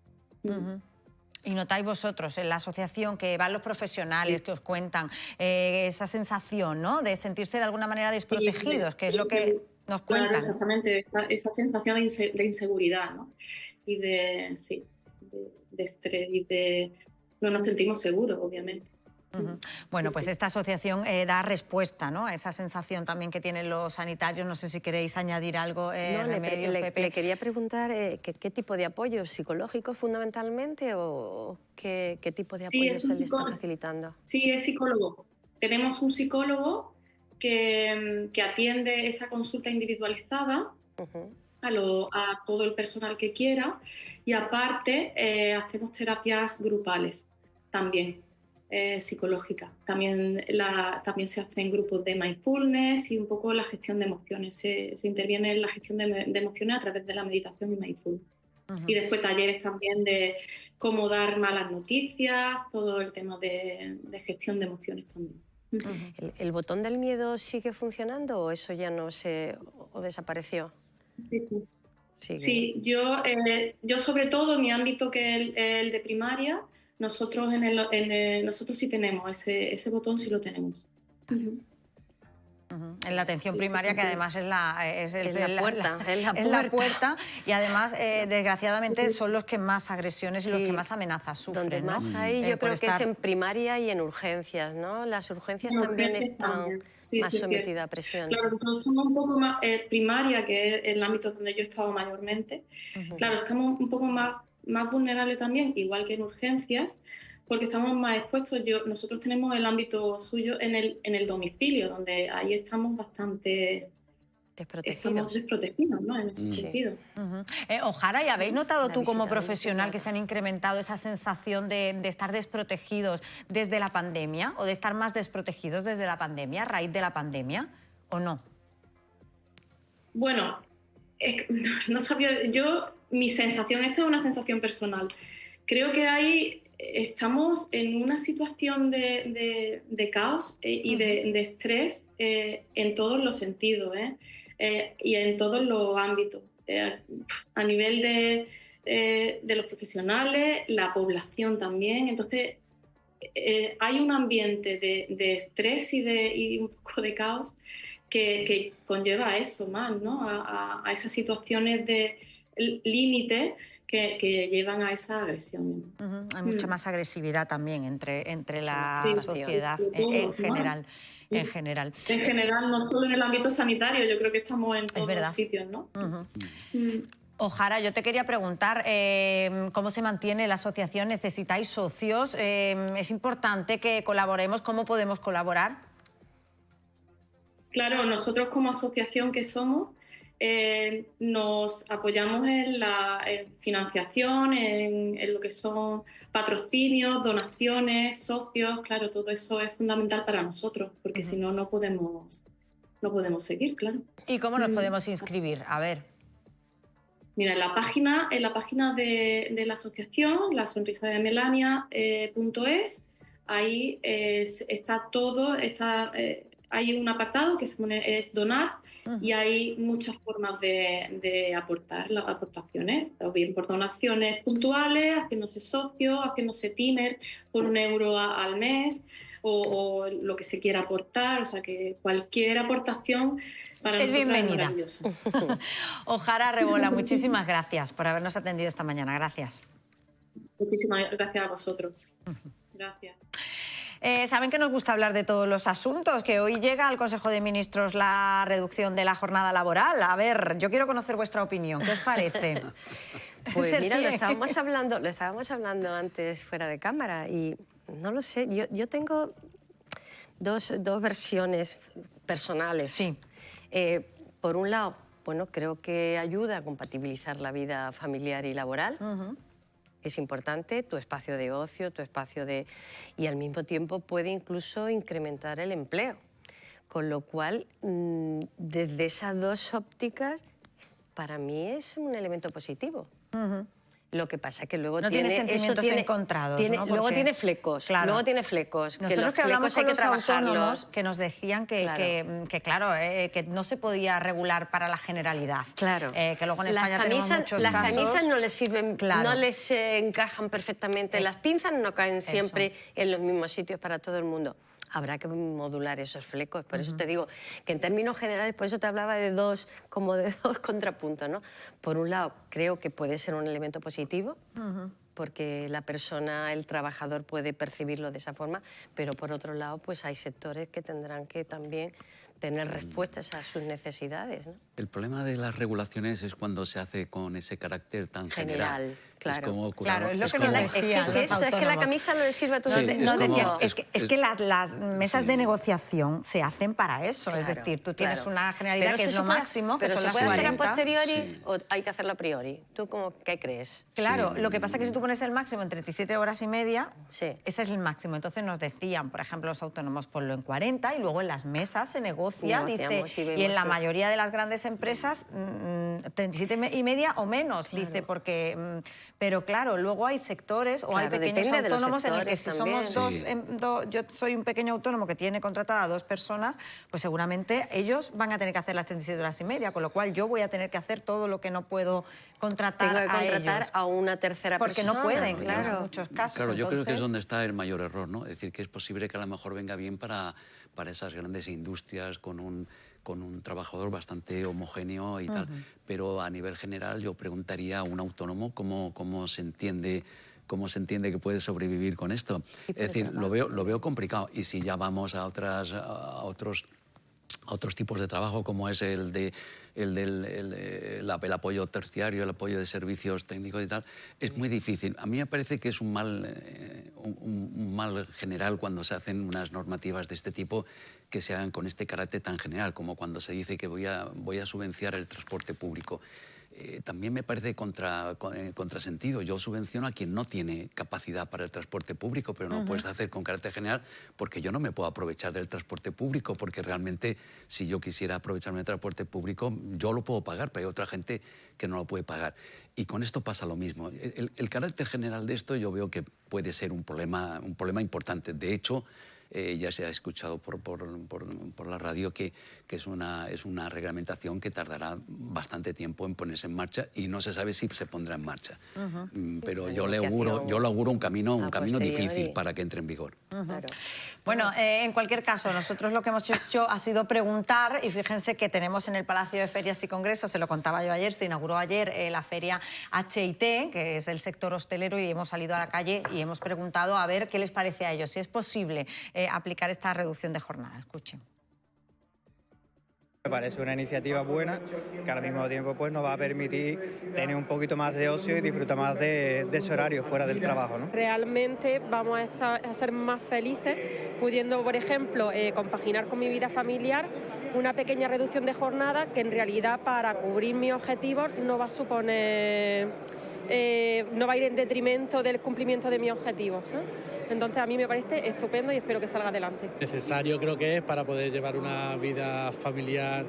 Y notáis vosotros en la asociación que van los profesionales, que os cuentan esa sensación, ¿no?, de sentirse de alguna manera desprotegidos, que es lo que nos cuentan. Claro, exactamente, esa sensación de inseguridad, ¿no? Y de estrés y no nos sentimos seguros, obviamente. Bueno, pues esta asociación da respuesta, ¿no?, a esa sensación también que tienen los sanitarios. No sé si queréis añadir algo, Remedios, Pepe. Le quería preguntar qué tipo de apoyo, psicológico fundamentalmente, o qué tipo de apoyo se le está facilitando. Sí, es psicólogo. Tenemos un psicólogo que atiende esa consulta individualizada a todo el personal que quiera, y aparte hacemos terapias grupales también. Psicológica. También se hacen grupos de mindfulness y un poco la gestión de emociones. Se interviene en la gestión de emociones a través de la meditación y mindfulness. Y después talleres también de cómo dar malas noticias, todo el tema de gestión de emociones también. ¿El botón del miedo sigue funcionando o eso ya no o desapareció? Sí, yo sobre todo en mi ámbito, que es el de primaria, nosotros nosotros sí tenemos ese botón, sí lo tenemos. En la atención primaria, que además es la puerta. Y además, desgraciadamente, son los que más agresiones y los que más amenazas sufren. Donde más hay, yo creo que es en primaria y en urgencias, ¿no? Las urgencias también están más sometidas a presión. Claro, nosotros somos un poco más primaria, que es el ámbito donde yo he estado mayormente. Claro, estamos un poco más vulnerables también, igual que en urgencias, porque estamos más expuestos. Nosotros tenemos el ámbito suyo en el domicilio, donde ahí estamos bastante desprotegidos, ¿no?, en ese sentido. Ojara, ¿y habéis notado tú como profesional que se han incrementado esa sensación de estar desprotegidos desde la pandemia, o de estar más desprotegidos desde la pandemia, a raíz de la pandemia, o no? Bueno, no sabía mi sensación, esto es una sensación personal. Creo que estamos en una situación de caos y de estrés en todos los sentidos, y en todos los ámbitos. A nivel de los profesionales, la población también. Entonces, hay un ambiente de estrés y un poco de caos que conlleva a eso más, ¿no? A esas situaciones de límite que llevan a esa agresión. Hay mucha más agresividad también entre la sociedad en general. En general, no solo en el ámbito sanitario, yo creo que estamos en todos los sitios, ¿no? Ojara, yo te quería preguntar cómo se mantiene la asociación. ¿Necesitáis socios? Es importante que colaboremos. ¿Cómo podemos colaborar? Claro, nosotros como asociación que somos, nos apoyamos en la financiación, en lo que son patrocinios, donaciones, socios. Claro, todo eso es fundamental para nosotros, porque si no, no podemos seguir, claro. ¿Y cómo nos podemos inscribir? A ver. Mira, en la página de la asociación, la sonrisa de Melania.es, ahí está todo, hay un apartado que es donar, y hay muchas formas de aportar las aportaciones, o bien por donaciones puntuales, haciéndose socio, haciéndose Timer por €1 al mes, o lo que se quiera aportar. O sea, que cualquier aportación para nosotros es maravillosa. Ojara Rebola, muchísimas gracias por habernos atendido esta mañana. Gracias. Muchísimas gracias a vosotros. Gracias. Saben que nos gusta hablar de todos los asuntos, que hoy llega al Consejo de Ministros la reducción de la jornada laboral. A ver, yo quiero conocer vuestra opinión. ¿Qué os parece? Pues mira, lo estábamos hablando antes fuera de cámara, y no lo sé, yo tengo dos versiones personales. Sí. Por un lado, bueno, creo que ayuda a compatibilizar la vida familiar y laboral. Es importante tu espacio de ocio, y al mismo tiempo puede incluso incrementar el empleo. Con lo cual, desde esas dos ópticas, para mí es un elemento positivo. Lo que pasa es que luego tiene sentimientos encontrados, ¿no? Luego tiene flecos. Claro. Luego tiene flecos. Nosotros que hablamos con los autónomos, que nos decían que no se podía regular para la generalidad. Claro. Que luego en España tenemos muchos las casos. camisas no les sirven, no les encajan perfectamente. Las pinzas no caen siempre en los mismos sitios para todo el mundo. Habrá que modular esos flecos. Por eso te digo que en términos generales, por eso te hablaba de dos contrapuntos, ¿no? Por un lado, creo que puede ser un elemento positivo, porque la persona, el trabajador puede percibirlo de esa forma, pero por otro lado pues hay sectores que tendrán que también tener respuestas a sus necesidades, ¿no? El problema de las regulaciones es cuando se hace con ese carácter tan general. Claro, es como, claro, es lo que como- nos decían Es que es los eso, es que la autónomos. camisa no le sirve a todo el No, mundo. decía, es que las mesas sí. de negociación se hacen para eso. Claro, es decir, tú tienes claro. una generalidad Pero que eso es se lo puede- máximo, que pero son se las puede hacer a 40. posteriori Sí. o hay que hacerlo a priori. ¿Tú qué crees? Claro, Sí. lo que pasa es que si tú pones el máximo en 37 horas y media, Sí. ese es el máximo. Entonces nos decían, por ejemplo, los autónomos, ponlo en 40 y luego en las mesas se negocia, Negociamos dice, y vemos y en la si- mayoría de las grandes empresas 37 y media o menos, dice, porque... pero claro, luego hay sectores o hay Claro, pequeños depende de los autónomos en el que sectores si somos también. yo soy un pequeño autónomo que tiene contratada a 2 personas, pues seguramente ellos van a tener que hacer las 37 horas y media, con lo cual yo voy a tener que hacer todo lo que no puedo contratar Tengo que contratar ellos. a una tercera Porque persona. no pueden, claro. en muchos casos. Claro, yo creo que es entonces- donde está el mayor error, ¿no? Es decir, que es posible que a lo mejor venga bien para esas grandes industrias con un trabajador bastante homogéneo y tal, pero a nivel general yo preguntaría a un autónomo cómo se entiende que puede sobrevivir con esto. Es decir, lo veo complicado. Y si ya vamos a otros tipos de trabajo, como es el apoyo terciario, el apoyo de servicios técnicos y tal, es muy difícil. A mí me parece que es un mal general cuando se hacen unas normativas de este tipo que se hagan con este carácter tan general, como cuando se dice que voy a subvencionar el transporte público. También me parece contrasentido. Yo subvenciono a quien no tiene capacidad para el transporte público, pero no lo puedes hacer con carácter general porque yo no me puedo aprovechar del transporte público, porque realmente si yo quisiera aprovecharme del transporte público, yo lo puedo pagar, pero hay otra gente que no lo puede pagar. Y con esto pasa lo mismo. El carácter general de esto yo veo que puede ser un problema importante. De hecho, ya se ha escuchado por la radio que es una reglamentación que tardará bastante tiempo en ponerse en marcha y no se sabe si se pondrá en marcha. Pero yo le auguro un camino difícil para que entre en vigor. Claro. Bueno, en cualquier caso, nosotros lo que hemos hecho ha sido preguntar, y fíjense que tenemos en el Palacio de Ferias y Congresos, se lo contaba yo ayer, se inauguró ayer la feria HIT, que es el sector hostelero, y hemos salido a la calle y hemos preguntado a ver qué les parece a ellos, si es posible aplicar esta reducción de jornada. Escuchen. Me parece una iniciativa buena que al mismo tiempo pues, nos va a permitir tener un poquito más de ocio y disfrutar más de ese horario fuera del trabajo, ¿no? Realmente vamos a ser más felices pudiendo, por ejemplo, compaginar con mi vida familiar una pequeña reducción de jornada que en realidad para cubrir mis objetivos no va a suponer... no va a ir en detrimento del cumplimiento de mis objetivos, ¿sabes? Entonces a mí me parece estupendo y espero que salga adelante. Necesario creo que es para poder llevar una vida familiar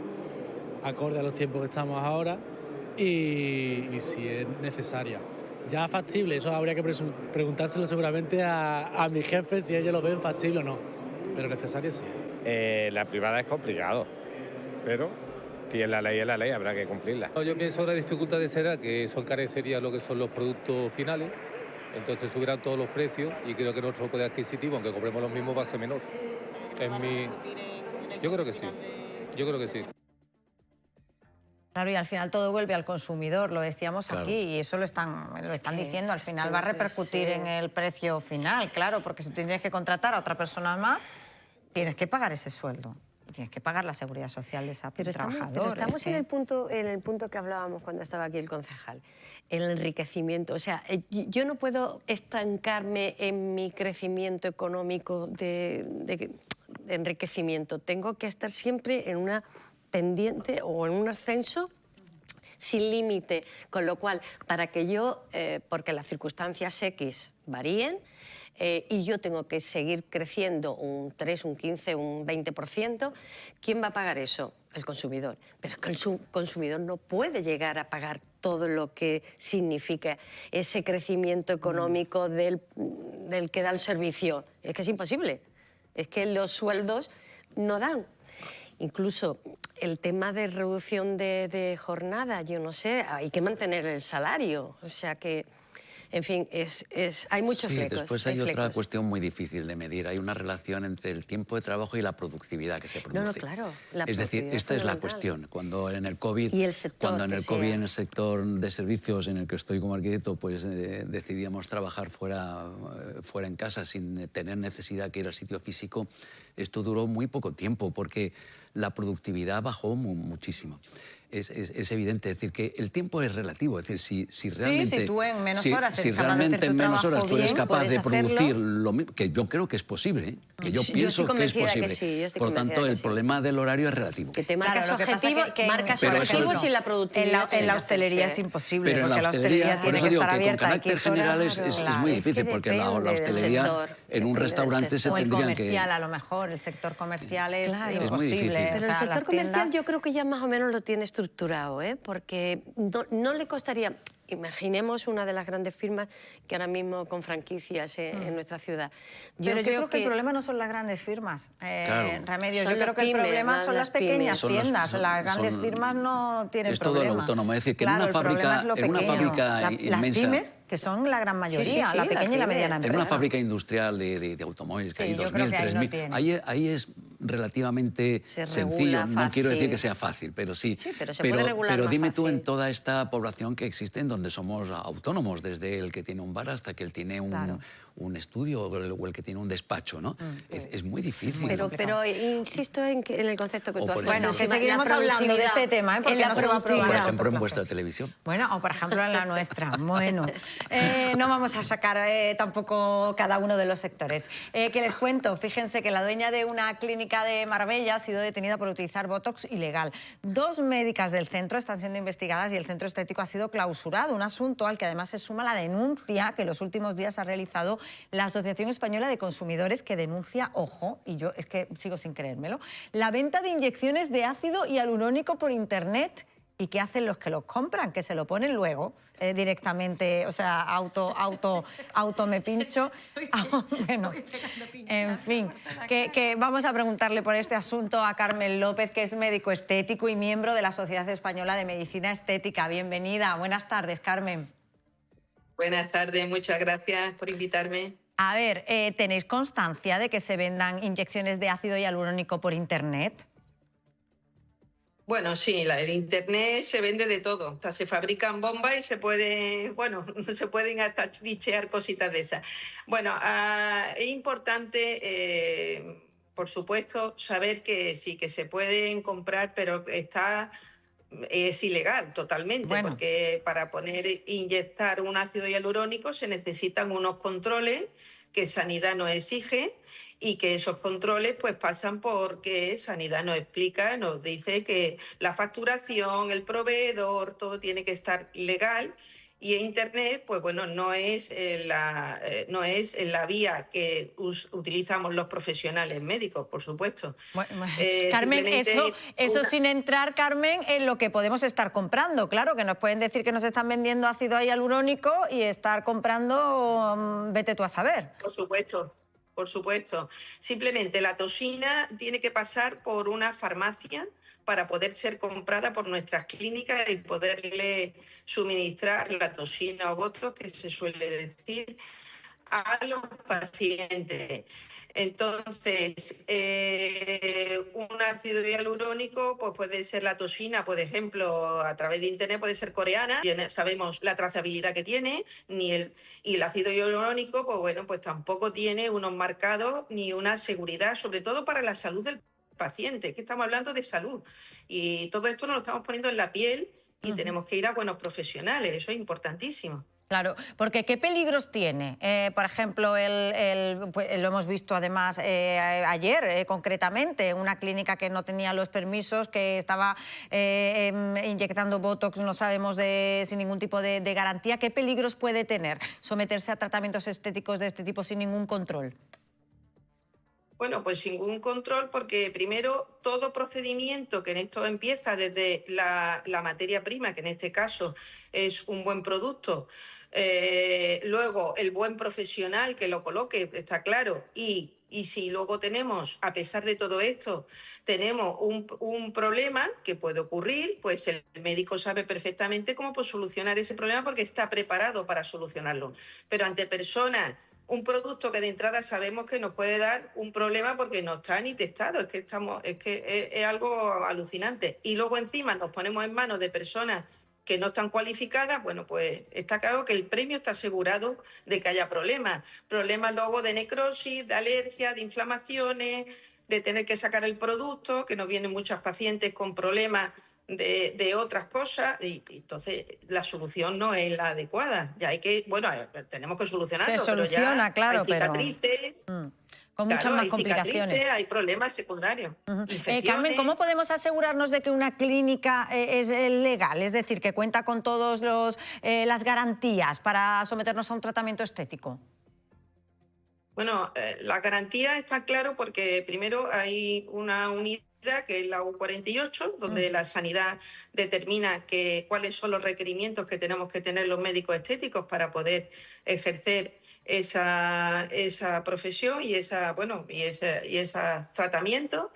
acorde a los tiempos que estamos ahora y si es necesaria. Ya factible, eso habría que preguntárselo seguramente a mi jefe si ellos lo ven factible o no, pero necesario sí. La privada es complicado, pero si es la ley, habrá que cumplirla. Yo pienso que la dificultad será que eso encarecería lo que son los productos finales, entonces subirán todos los precios y creo que nuestro poder adquisitivo, aunque cobremos los mismos, va a ser menor. Yo creo que sí. Claro, y al final todo vuelve al consumidor, lo decíamos Claro. aquí, y eso lo están diciendo, al final va a repercutir en el precio final, claro, porque si tienes que contratar a otra persona más, tienes que pagar ese sueldo. Tienes que pagar la seguridad social de esa trabajadora. Pero estamos en el punto que hablábamos cuando estaba aquí el concejal, el enriquecimiento. O sea, yo no puedo estancarme en mi crecimiento económico de enriquecimiento. Tengo que estar siempre en una pendiente o en un ascenso sin límite, con lo cual, para que yo, porque las circunstancias X varíen, y yo tengo que seguir creciendo un 3, un 15, un 20%, ¿quién va a pagar eso? El consumidor. Pero es que el consumidor no puede llegar a pagar todo lo que significa ese crecimiento económico del que da el servicio. Es que es imposible. Es que los sueldos no dan. Incluso el tema de reducción de jornada, yo no sé, hay que mantener el salario. O sea que En fin, hay muchos sí, flecos. Después hay otra cuestión muy difícil de medir. Hay una relación entre el tiempo de trabajo y la productividad que se produce. No, claro. Es decir, esta es la cuestión. Cuando en el COVID, y el sector en el sector de servicios en el que estoy como arquitecto, pues decidíamos trabajar fuera en casa sin tener necesidad que ir al sitio físico, esto duró muy poco tiempo porque la productividad bajó muchísimo. Es evidente, es decir, que el tiempo es relativo, es decir, si realmente... Sí, si tú en menos horas si realmente en menos horas tú eres capaz de producir lo mismo, que yo creo que es posible, que yo pienso que es posible. Por lo tanto, el problema del horario es relativo. Que te marcas objetivos y la productividad. En la hostelería es imposible, pero porque en la hostelería, por eso digo que con carácter general es muy difícil, porque la hostelería en un restaurante se tendrían que... O el comercial, a lo mejor, el sector comercial es imposible. Muy difícil. Pero el sector comercial yo creo que ya más o menos lo tiene estructurado, porque no le costaría... Imaginemos una de las grandes firmas que ahora mismo con franquicias en nuestra ciudad. Yo creo que el problema no son las grandes firmas, Remedios. Yo creo que el problema son las pequeñas tiendas. Las grandes firmas no tienen problema. Es todo lo autónomo. Es decir, que en una fábrica inmensa... Las pymes, que son la gran mayoría, la pequeña y la mediana empresa. En una fábrica industrial de automóviles, que hay 2.000, 3.000... Ahí es relativamente sencillo. No quiero decir que sea fácil, pero sí. Pero dime tú en toda esta población que existe, donde somos autónomos, desde el que tiene un bar hasta que él tiene un estudio o el que tiene un despacho, ¿no? Es muy difícil. Pero insisto en el concepto que tú has. Bueno, que seguiremos hablando de este tema, porque no se va a aprobar. Por ejemplo, en vuestra televisión. Bueno, o por ejemplo en la nuestra. Bueno, no vamos a sacar tampoco cada uno de los sectores. Que les cuento, fíjense que la dueña de una clínica de Marbella ha sido detenida por utilizar Botox ilegal. 2 médicas del centro están siendo investigadas y el centro estético ha sido clausurado. Un asunto al que además se suma la denuncia que en los últimos días ha realizado la Asociación Española de Consumidores, que denuncia, ojo, y yo es que sigo sin creérmelo, la venta de inyecciones de ácido hialurónico por internet. ¿Y qué hacen los que los compran? Que se lo ponen luego directamente, o sea, auto me pincho. Bueno, en fin, que vamos a preguntarle por este asunto a Carmen López, que es médico estético y miembro de la Sociedad Española de Medicina Estética. Bienvenida. Buenas tardes, Carmen. Buenas tardes, muchas gracias por invitarme. A ver, ¿tenéis constancia de que se vendan inyecciones de ácido hialurónico por internet? Bueno, sí, el internet se vende de todo. Hasta se fabrican bombas y se pueden hasta bichear cositas de esas. Bueno, es importante, por supuesto, saber que sí, que se pueden comprar, pero es ilegal totalmente, porque para inyectar un ácido hialurónico se necesitan unos controles que Sanidad nos exige, y que esos controles pues pasan porque Sanidad nos explica, nos dice que la facturación, el proveedor, todo tiene que estar legal, y Internet pues bueno, no es la vía que utilizamos los profesionales médicos, por supuesto. Carmen, eso sin entrar, Carmen, en lo que podemos estar comprando. Claro, que nos pueden decir que nos están vendiendo ácido hialurónico y estar comprando, vete tú a saber. Por supuesto. Simplemente la toxina tiene que pasar por una farmacia para poder ser comprada por nuestras clínicas y poderle suministrar la toxina o Botox, que se suele decir, a los pacientes. Entonces, un ácido hialurónico pues puede ser la toxina, por ejemplo, a través de internet puede ser coreana, sabemos la trazabilidad que tiene, y el ácido hialurónico, pues bueno, pues tampoco tiene unos marcados ni una seguridad, sobre todo para la salud del paciente, que estamos hablando de salud. Y todo esto nos lo estamos poniendo en la piel y tenemos que ir a buenos profesionales, eso es importantísimo. Claro, porque ¿qué peligros tiene? Por ejemplo, pues, lo hemos visto además ayer concretamente, una clínica que no tenía los permisos, que estaba inyectando Botox, no sabemos sin ningún tipo de garantía. ¿Qué peligros puede tener someterse a tratamientos estéticos de este tipo sin ningún control? Bueno, pues sin ningún control, porque primero todo procedimiento que en esto empieza desde la materia prima, que en este caso es un buen producto, luego el buen profesional que lo coloque, está claro, y Y si luego tenemos, a pesar de todo esto, tenemos un problema que puede ocurrir, pues el médico sabe perfectamente cómo pues, solucionar ese problema porque está preparado para solucionarlo. Pero ante personas, un producto que de entrada sabemos que nos puede dar un problema porque no está ni testado, es algo alucinante. Y luego encima nos ponemos en manos de personas que no están cualificadas, bueno, pues está claro que el premio está asegurado de que haya problemas. Problemas luego de necrosis, de alergia, de inflamaciones, de tener que sacar el producto, que nos vienen muchas pacientes con problemas de otras cosas, y entonces la solución no es la adecuada. Ya hay que, bueno, tenemos que solucionarlo, se soluciona, pero ya claro, hay cicatrices, con muchas más complicaciones. Hay problemas secundarios. Carmen, ¿cómo podemos asegurarnos de que una clínica es legal? Es decir, que cuenta con todas las garantías para someternos a un tratamiento estético. Bueno, la garantía está claro porque primero hay una unidad que es la U48, donde la sanidad determina cuáles son los requerimientos que tenemos que tener los médicos estéticos para poder ejercer esa profesión y ese tratamiento.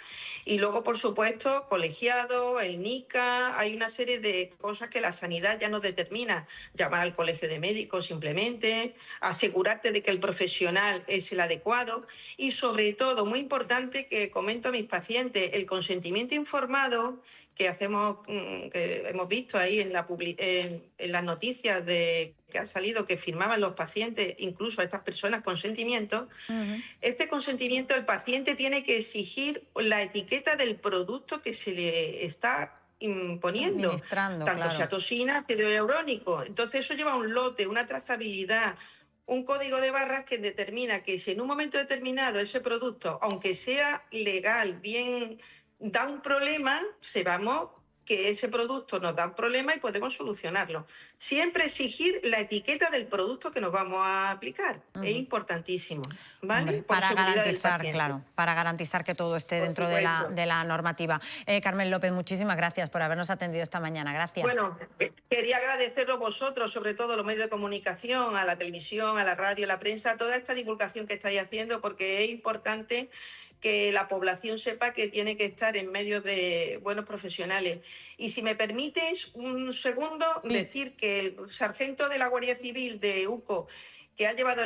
Y luego, por supuesto, colegiado, el NICA, hay una serie de cosas que la sanidad ya nos determina. Llamar al colegio de médicos simplemente, asegurarte de que el profesional es el adecuado y, sobre todo, muy importante, que comento a mis pacientes, el consentimiento informado que hemos visto ahí en las noticias que ha salido, que firmaban los pacientes, incluso a estas personas, consentimiento. Este consentimiento, el paciente tiene que exigir la etiqueta del producto que se le está imponiendo, tanto sea toxina, ácido hialurónico. Entonces eso lleva un lote, una trazabilidad, un código de barras que determina que si en un momento determinado ese producto, aunque sea legal, bien, da un problema, sepamos que ese producto nos da un problema y podemos solucionarlo. Siempre exigir la etiqueta del producto que nos vamos a aplicar. Es importantísimo, ¿vale? Para garantizar, claro, para garantizar que todo esté dentro de la normativa. Carmen López, muchísimas gracias por habernos atendido esta mañana. Gracias. Bueno, quería agradeceros a vosotros, sobre todo a los medios de comunicación, a la televisión, a la radio, a la prensa, toda esta divulgación que estáis haciendo, porque es importante que la población sepa que tiene que estar en medio de buenos profesionales. Y si me permites un segundo, decir que el sargento de la Guardia Civil de UCO, que ha llevado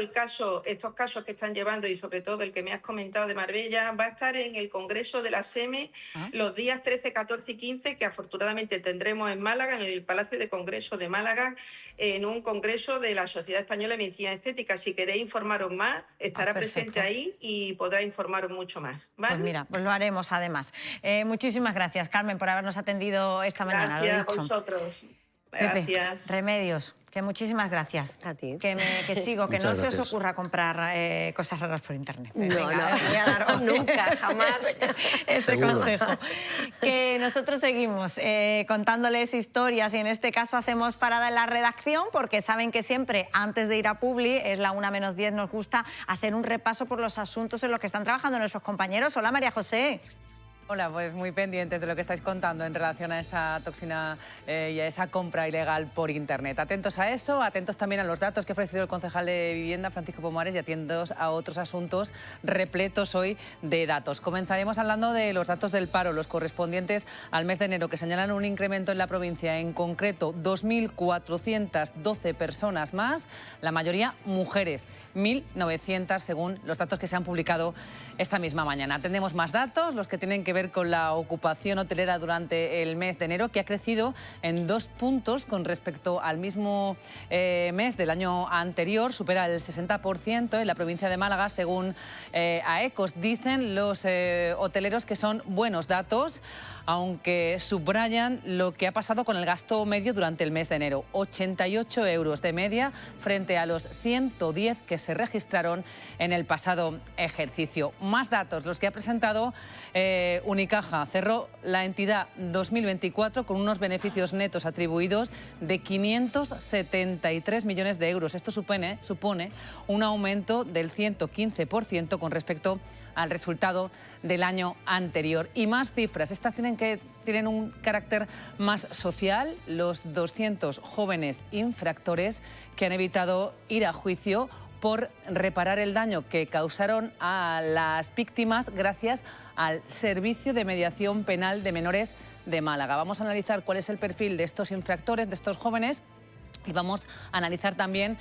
estos casos que están llevando, y sobre todo el que me has comentado de Marbella, va a estar en el Congreso de la SEME los días 13, 14 y 15, que afortunadamente tendremos en Málaga, en el Palacio de Congreso de Málaga, en un congreso de la Sociedad Española de Medicina Estética. Si queréis informaros más, estará presente ahí y podrá informaros mucho más, ¿vale? Pues mira, pues lo haremos además. Muchísimas gracias, Carmen, por habernos atendido esta mañana. Gracias a vosotros. Gracias. Pepe, Remedios, que muchísimas gracias. A ti. Que sigo, que no se os ocurra comprar cosas raras por internet. No, Venga, voy a dar nunca, jamás. ese consejo. Que nosotros seguimos contándoles historias y en este caso hacemos parada en la redacción porque saben que siempre antes de ir a Publi, es la 1:10, nos gusta hacer un repaso por los asuntos en los que están trabajando nuestros compañeros. Hola, María José. Hola, pues muy pendientes de lo que estáis contando en relación a esa toxina y a esa compra ilegal por internet. Atentos a eso, atentos también a los datos que ha ofrecido el concejal de Vivienda, Francisco Pomares, y atentos a otros asuntos repletos hoy de datos. Comenzaremos hablando de los datos del paro, los correspondientes al mes de enero, que señalan un incremento en la provincia, en concreto 2.412 personas más, la mayoría mujeres, 1.900 según los datos que se han publicado esta misma mañana. Tenemos más datos, los que tienen que ver con la ocupación hotelera durante el mes de enero, que ha crecido en 2 puntos con respecto al mismo mes del año anterior, supera el 60% en la provincia de Málaga, según AECOS. Dicen los hoteleros que son buenos datos, aunque subrayan lo que ha pasado con el gasto medio durante el mes de enero. 88 euros de media frente a los 110 que se registraron en el pasado ejercicio. Más datos, los que ha presentado Unicaja. Cerró la entidad 2024 con unos beneficios netos atribuidos de 573 millones de euros. Esto supone un aumento del 115% con respecto al resultado del año anterior. Y más cifras, estas tienen un carácter más social. Los 200 jóvenes infractores que han evitado ir a juicio por reparar el daño que causaron a las víctimas gracias al Servicio de Mediación Penal de Menores de Málaga. Vamos a analizar cuál es el perfil de estos infractores, de estos jóvenes, y vamos a analizar también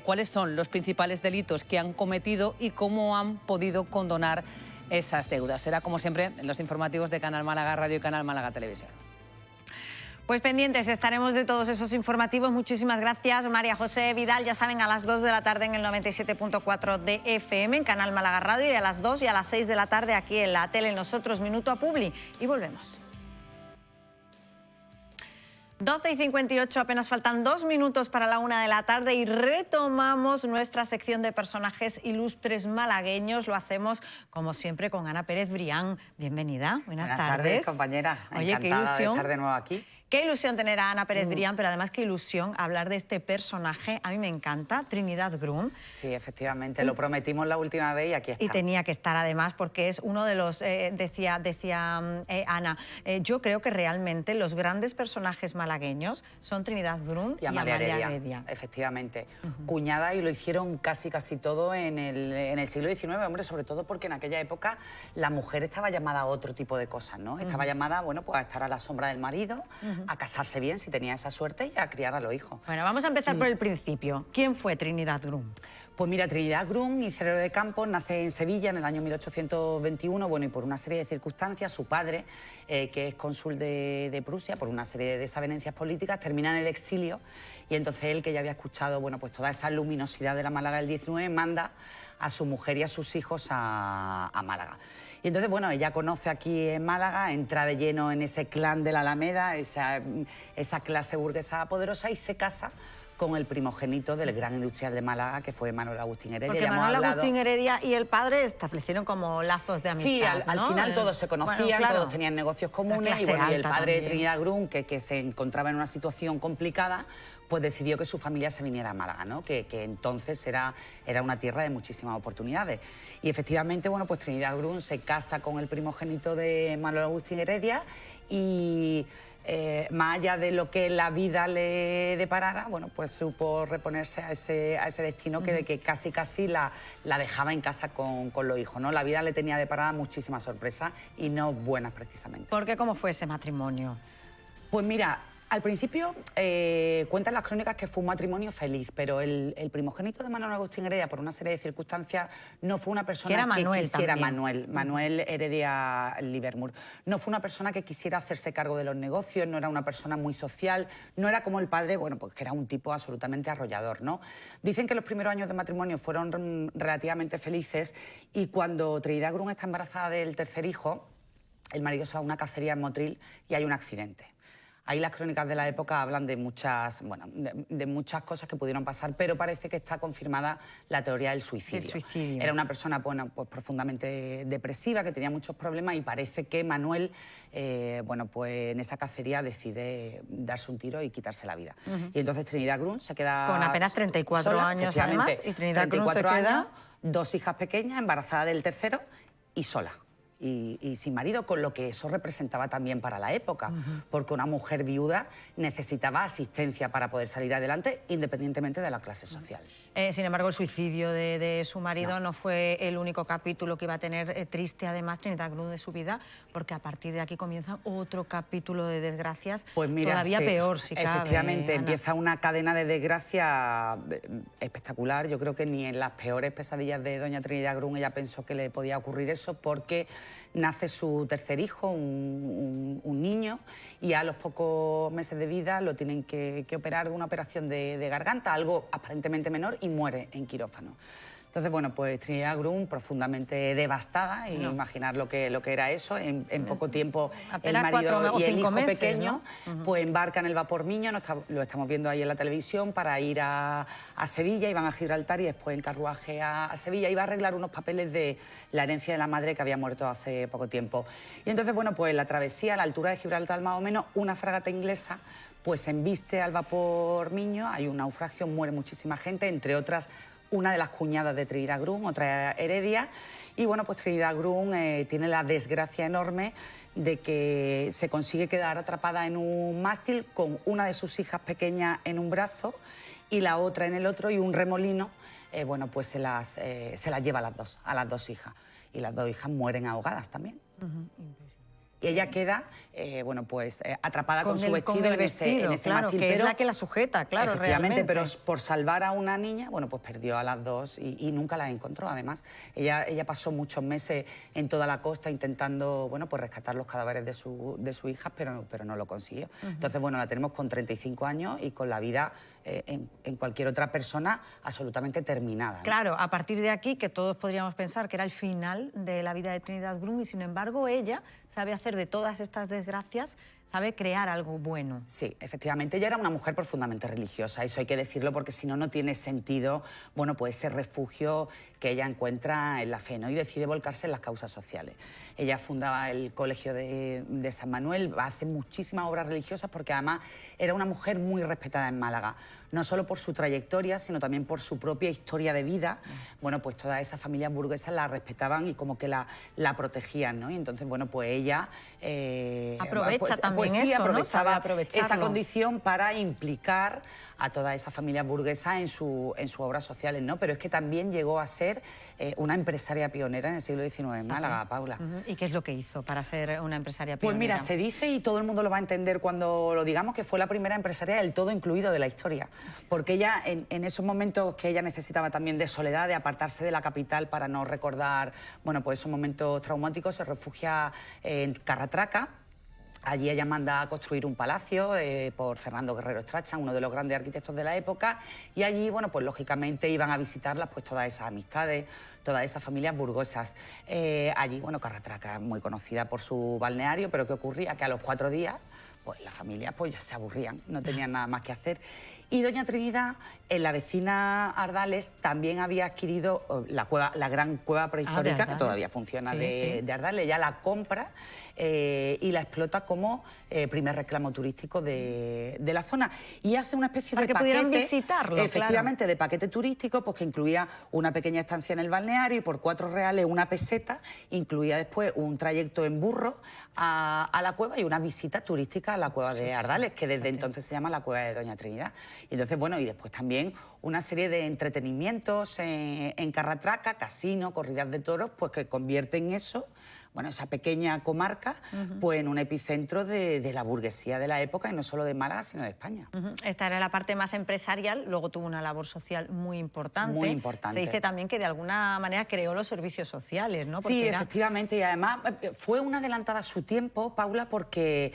cuáles son los principales delitos que han cometido y cómo han podido condonar esas deudas. Será, como siempre, en los informativos de Canal Málaga Radio y Canal Málaga Televisión. Pues pendientes estaremos de todos esos informativos. Muchísimas gracias, María José Vidal. Ya saben, a las 2 de la tarde en el 97.4 de FM, en Canal Málaga Radio, y a las 2 y a las 6 de la tarde aquí en la tele. Nosotros, Minuto a Publi, y volvemos. 12:58, apenas faltan 2 minutos para la 1 de la tarde y retomamos nuestra sección de personajes ilustres malagueños. Lo hacemos, como siempre, con Ana Pérez Brián. Bienvenida, buenas tardes, compañera. Oye, encantada qué ilusión de estar de nuevo aquí. Qué ilusión tener a Ana Pérez Brián, pero además qué ilusión hablar de este personaje. A mí me encanta, Trinidad Grun. Sí, efectivamente, lo prometimos la última vez y aquí está. Y tenía que estar además porque es uno de los, decía Ana, yo creo que realmente los grandes personajes malagueños son Trinidad Grun y Amalia Heredia. Efectivamente. Cuñada, y lo hicieron casi todo en el siglo XIX, hombre, sobre todo porque en aquella época la mujer estaba llamada a otro tipo de cosas, ¿no? Estaba llamada, bueno, pues a estar a la sombra del marido, a casarse bien si tenía esa suerte y a criar a los hijos. Bueno, vamos a empezar por el principio. ¿Quién fue Trinidad Grun? Pues mira, Trinidad Grun, ingeniero de campo, nace en Sevilla en el año 1821, bueno, y por una serie de circunstancias, su padre, que es cónsul de Prusia, por una serie de desavenencias políticas, termina en el exilio, y entonces él, que ya había escuchado, bueno, pues toda esa luminosidad de la Málaga del 19, manda a su mujer y a sus hijos a Málaga. Y entonces, bueno, ella conoce aquí en Málaga, entra de lleno en ese clan de la Alameda, esa clase burguesa poderosa, y se casa con el primogénito del gran industrial de Málaga, que fue Manuel Agustín Heredia. Porque Manuel Agustín Heredia y el padre establecieron como lazos de amistad. Sí, al final todos se conocían, bueno, claro, todos tenían negocios comunes, y, bueno, y el padre de Trinidad Grun, que se encontraba en una situación complicada, pues decidió que su familia se viniera a Málaga, ¿no? Que entonces era una tierra de muchísimas oportunidades. Y efectivamente, bueno, pues Trinidad Grun se casa con el primogénito de Manuel Agustín Heredia y más allá de lo que la vida le deparara, bueno, pues supo reponerse a ese destino que casi la dejaba en casa con los hijos, ¿no? La vida le tenía deparada muchísimas sorpresas y no buenas precisamente. ¿Por qué? ¿Cómo fue ese matrimonio? Pues mira, al principio cuentan las crónicas que fue un matrimonio feliz, pero el primogénito de Manuel Agustín Heredia, por una serie de circunstancias, no fue una persona que quisiera... Manuel Heredia Livermore. No fue una persona que quisiera hacerse cargo de los negocios, no era una persona muy social, no era como el padre, bueno, pues que era un tipo absolutamente arrollador, ¿no? Dicen que los primeros años de matrimonio fueron relativamente felices, y cuando Trinidad Grun está embarazada del tercer hijo, el marido se va a una cacería en Motril y hay un accidente. Ahí las crónicas de la época hablan de muchas cosas que pudieron pasar, pero parece que está confirmada la teoría del suicidio. Era una persona, bueno, pues profundamente depresiva, que tenía muchos problemas, y parece que Manuel, bueno, pues en esa cacería decide darse un tiro y quitarse la vida. Y entonces Trinidad Grun se queda con apenas 34 sola, años, además, y Trinidad Grun se queda... 2 hijas pequeñas, embarazada del tercero y sola. Y sin marido, con lo que eso representaba también para la época, porque una mujer viuda necesitaba asistencia para poder salir adelante, independientemente de la clase social. Sin embargo, el suicidio de su marido no fue el único capítulo que iba a tener triste, además, Trinidad Grun, de su vida, porque a partir de aquí comienza otro capítulo de desgracias, pues mira, todavía peor, si cabe. Efectivamente, empieza una cadena de desgracia espectacular. Yo creo que ni en las peores pesadillas de doña Trinidad Grun ella pensó que le podía ocurrir eso, porque nace su tercer hijo, un niño, y a los pocos meses de vida lo tienen que operar de una operación de garganta, algo aparentemente menor, y muere en quirófano. Entonces, bueno, pues Trinidad Grun profundamente devastada, y imaginar lo que era eso. En poco tiempo el marido y el hijo pequeño, ¿no? Pues embarcan el vapor Miño, lo estamos viendo ahí en la televisión, para ir a Sevilla, iban a Gibraltar y después en carruaje a Sevilla. Iba a arreglar unos papeles de la herencia de la madre, que había muerto hace poco tiempo. Y entonces, bueno, pues la travesía a la altura de Gibraltar, más o menos, una fragata inglesa pues embiste al vapor Miño, hay un naufragio, muere muchísima gente, entre otras una de las cuñadas de Trinidad Grun, otra Heredia, y bueno, pues Trinidad Grun tiene la desgracia enorme de que se consigue quedar atrapada en un mástil con una de sus hijas pequeñas en un brazo y la otra en el otro, y un remolino bueno, pues se las lleva a las dos hijas. Y las dos hijas mueren ahogadas también. Y ella queda, bueno, pues atrapada con su vestido en ese mástil. Que es la que la sujeta, claro, efectivamente, realmente. pero por salvar a una niña, bueno, pues perdió a las dos y nunca las encontró, además. Ella pasó muchos meses en toda la costa intentando, bueno, pues rescatar los cadáveres de su hija, pero no lo consiguió. Entonces, bueno, la tenemos con 35 años y con la vida en cualquier otra persona absolutamente terminada, ¿no? Claro, a partir de aquí, que todos podríamos pensar que era el final de la vida de Trinidad Grun, y sin embargo ella sabe hacer de todas estas desgracias, sabe crear algo bueno. Sí, efectivamente, ella era una mujer profundamente religiosa, eso hay que decirlo, porque si no, no tiene sentido, bueno, pues ese refugio que ella encuentra en la fe, ¿no? Y decide volcarse en las causas sociales. Ella funda el Colegio de San Manuel, hace muchísimas obras religiosas porque además era una mujer muy respetada en Málaga, no solo por su trayectoria, sino también por su propia historia de vida. Bueno, pues todas esas familias burguesas la respetaban y como que la protegían, ¿no? Y entonces, bueno, pues ella... aprovecha también sí, eso, aprovechaba ¿no? esa condición para implicar a todas esas familias burguesas en sus obras sociales, ¿no? Pero es que también llegó a ser una empresaria pionera en el siglo XIX en Málaga, Paula. ¿Y qué es lo que hizo para ser una empresaria Pues pionera? mira, se dice, y todo el mundo lo va a entender cuando lo digamos, que fue la primera empresaria del todo incluido de la historia. Porque ella, en esos momentos que ella necesitaba también de soledad, de apartarse de la capital para no recordar, bueno, pues esos momentos traumáticos, se refugia en Carratraca. Allí ella manda a construir un palacio por Fernando Guerrero Strachan, uno de los grandes arquitectos de la época, y allí, bueno, pues lógicamente iban a visitarlas pues todas esas amistades, todas esas familias burguesas. Allí, bueno, Carratraca es muy conocida por su balneario, pero ¿qué ocurría? Que a los 4 días, pues las familias pues ya se aburrían, no tenían nada más que hacer. Y doña Trinidad, en la vecina Ardales, también había adquirido la gran cueva prehistórica, que todavía funciona, de Ardales. Ella la compra y la explota como primer reclamo turístico de la zona. Y hace una especie de paquete... Para que pudieran visitarlo, efectivamente, de paquete turístico, pues que incluía una pequeña estancia en el balneario y por 4 reales una peseta, incluía después un trayecto en burro a la cueva y una visita turística a la cueva de Ardales, que desde entonces se llama la cueva de doña Trinidad. Y entonces, bueno, y después también una serie de entretenimientos en Carratraca, casino, corridas de toros, pues que convierten eso, bueno, esa pequeña comarca, pues en un epicentro de la burguesía de la época, y no solo de Málaga, sino de España. Esta era la parte más empresarial, luego tuvo una labor social muy importante. Muy importante. Se dice también que de alguna manera creó los servicios sociales, ¿no? Porque sí, efectivamente, y además fue una adelantada a su tiempo, Paula, porque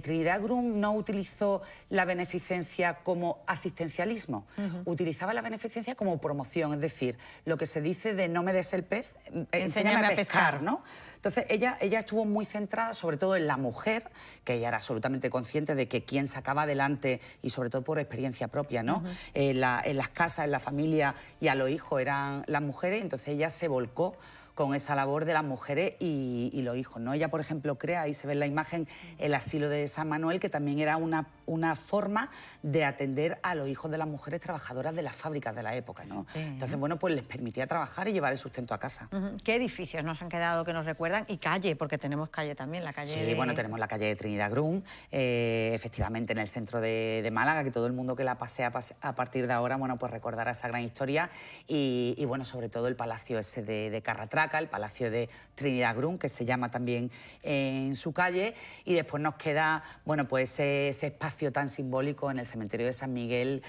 Trinidad Grun no utilizó la beneficencia como asistencialismo, utilizaba la beneficencia como promoción, es decir, lo que se dice de no me des el pez, enséñame a pescar, ¿no? Entonces, ella estuvo muy centrada sobre todo en la mujer, que ella era absolutamente consciente de que quien sacaba adelante, y sobre todo por experiencia propia, ¿no? En las casas, en la familia y a los hijos eran las mujeres, entonces ella se volcó con esa labor de las mujeres y los hijos, ¿no? Ella, por ejemplo, crea, ahí se ve en la imagen, el asilo de San Manuel, que también era una forma de atender a los hijos de las mujeres trabajadoras de las fábricas de la época, ¿no? Entonces, bueno, pues les permitía trabajar y llevar el sustento a casa. ¿Qué edificios nos han quedado que nos recuerdan? Y calle, porque tenemos calle también, la calle Sí, bueno, tenemos la calle de Trinidad Grun, efectivamente en el centro de Málaga, que todo el mundo que la pasea a partir de ahora, bueno, pues recordará esa gran historia, y bueno, sobre todo el palacio ese de Carratraca, el Palacio de Trinidad Grun, que se llama también en su calle, y después nos queda, bueno, pues ese espacio tan simbólico en el cementerio de San Miguel.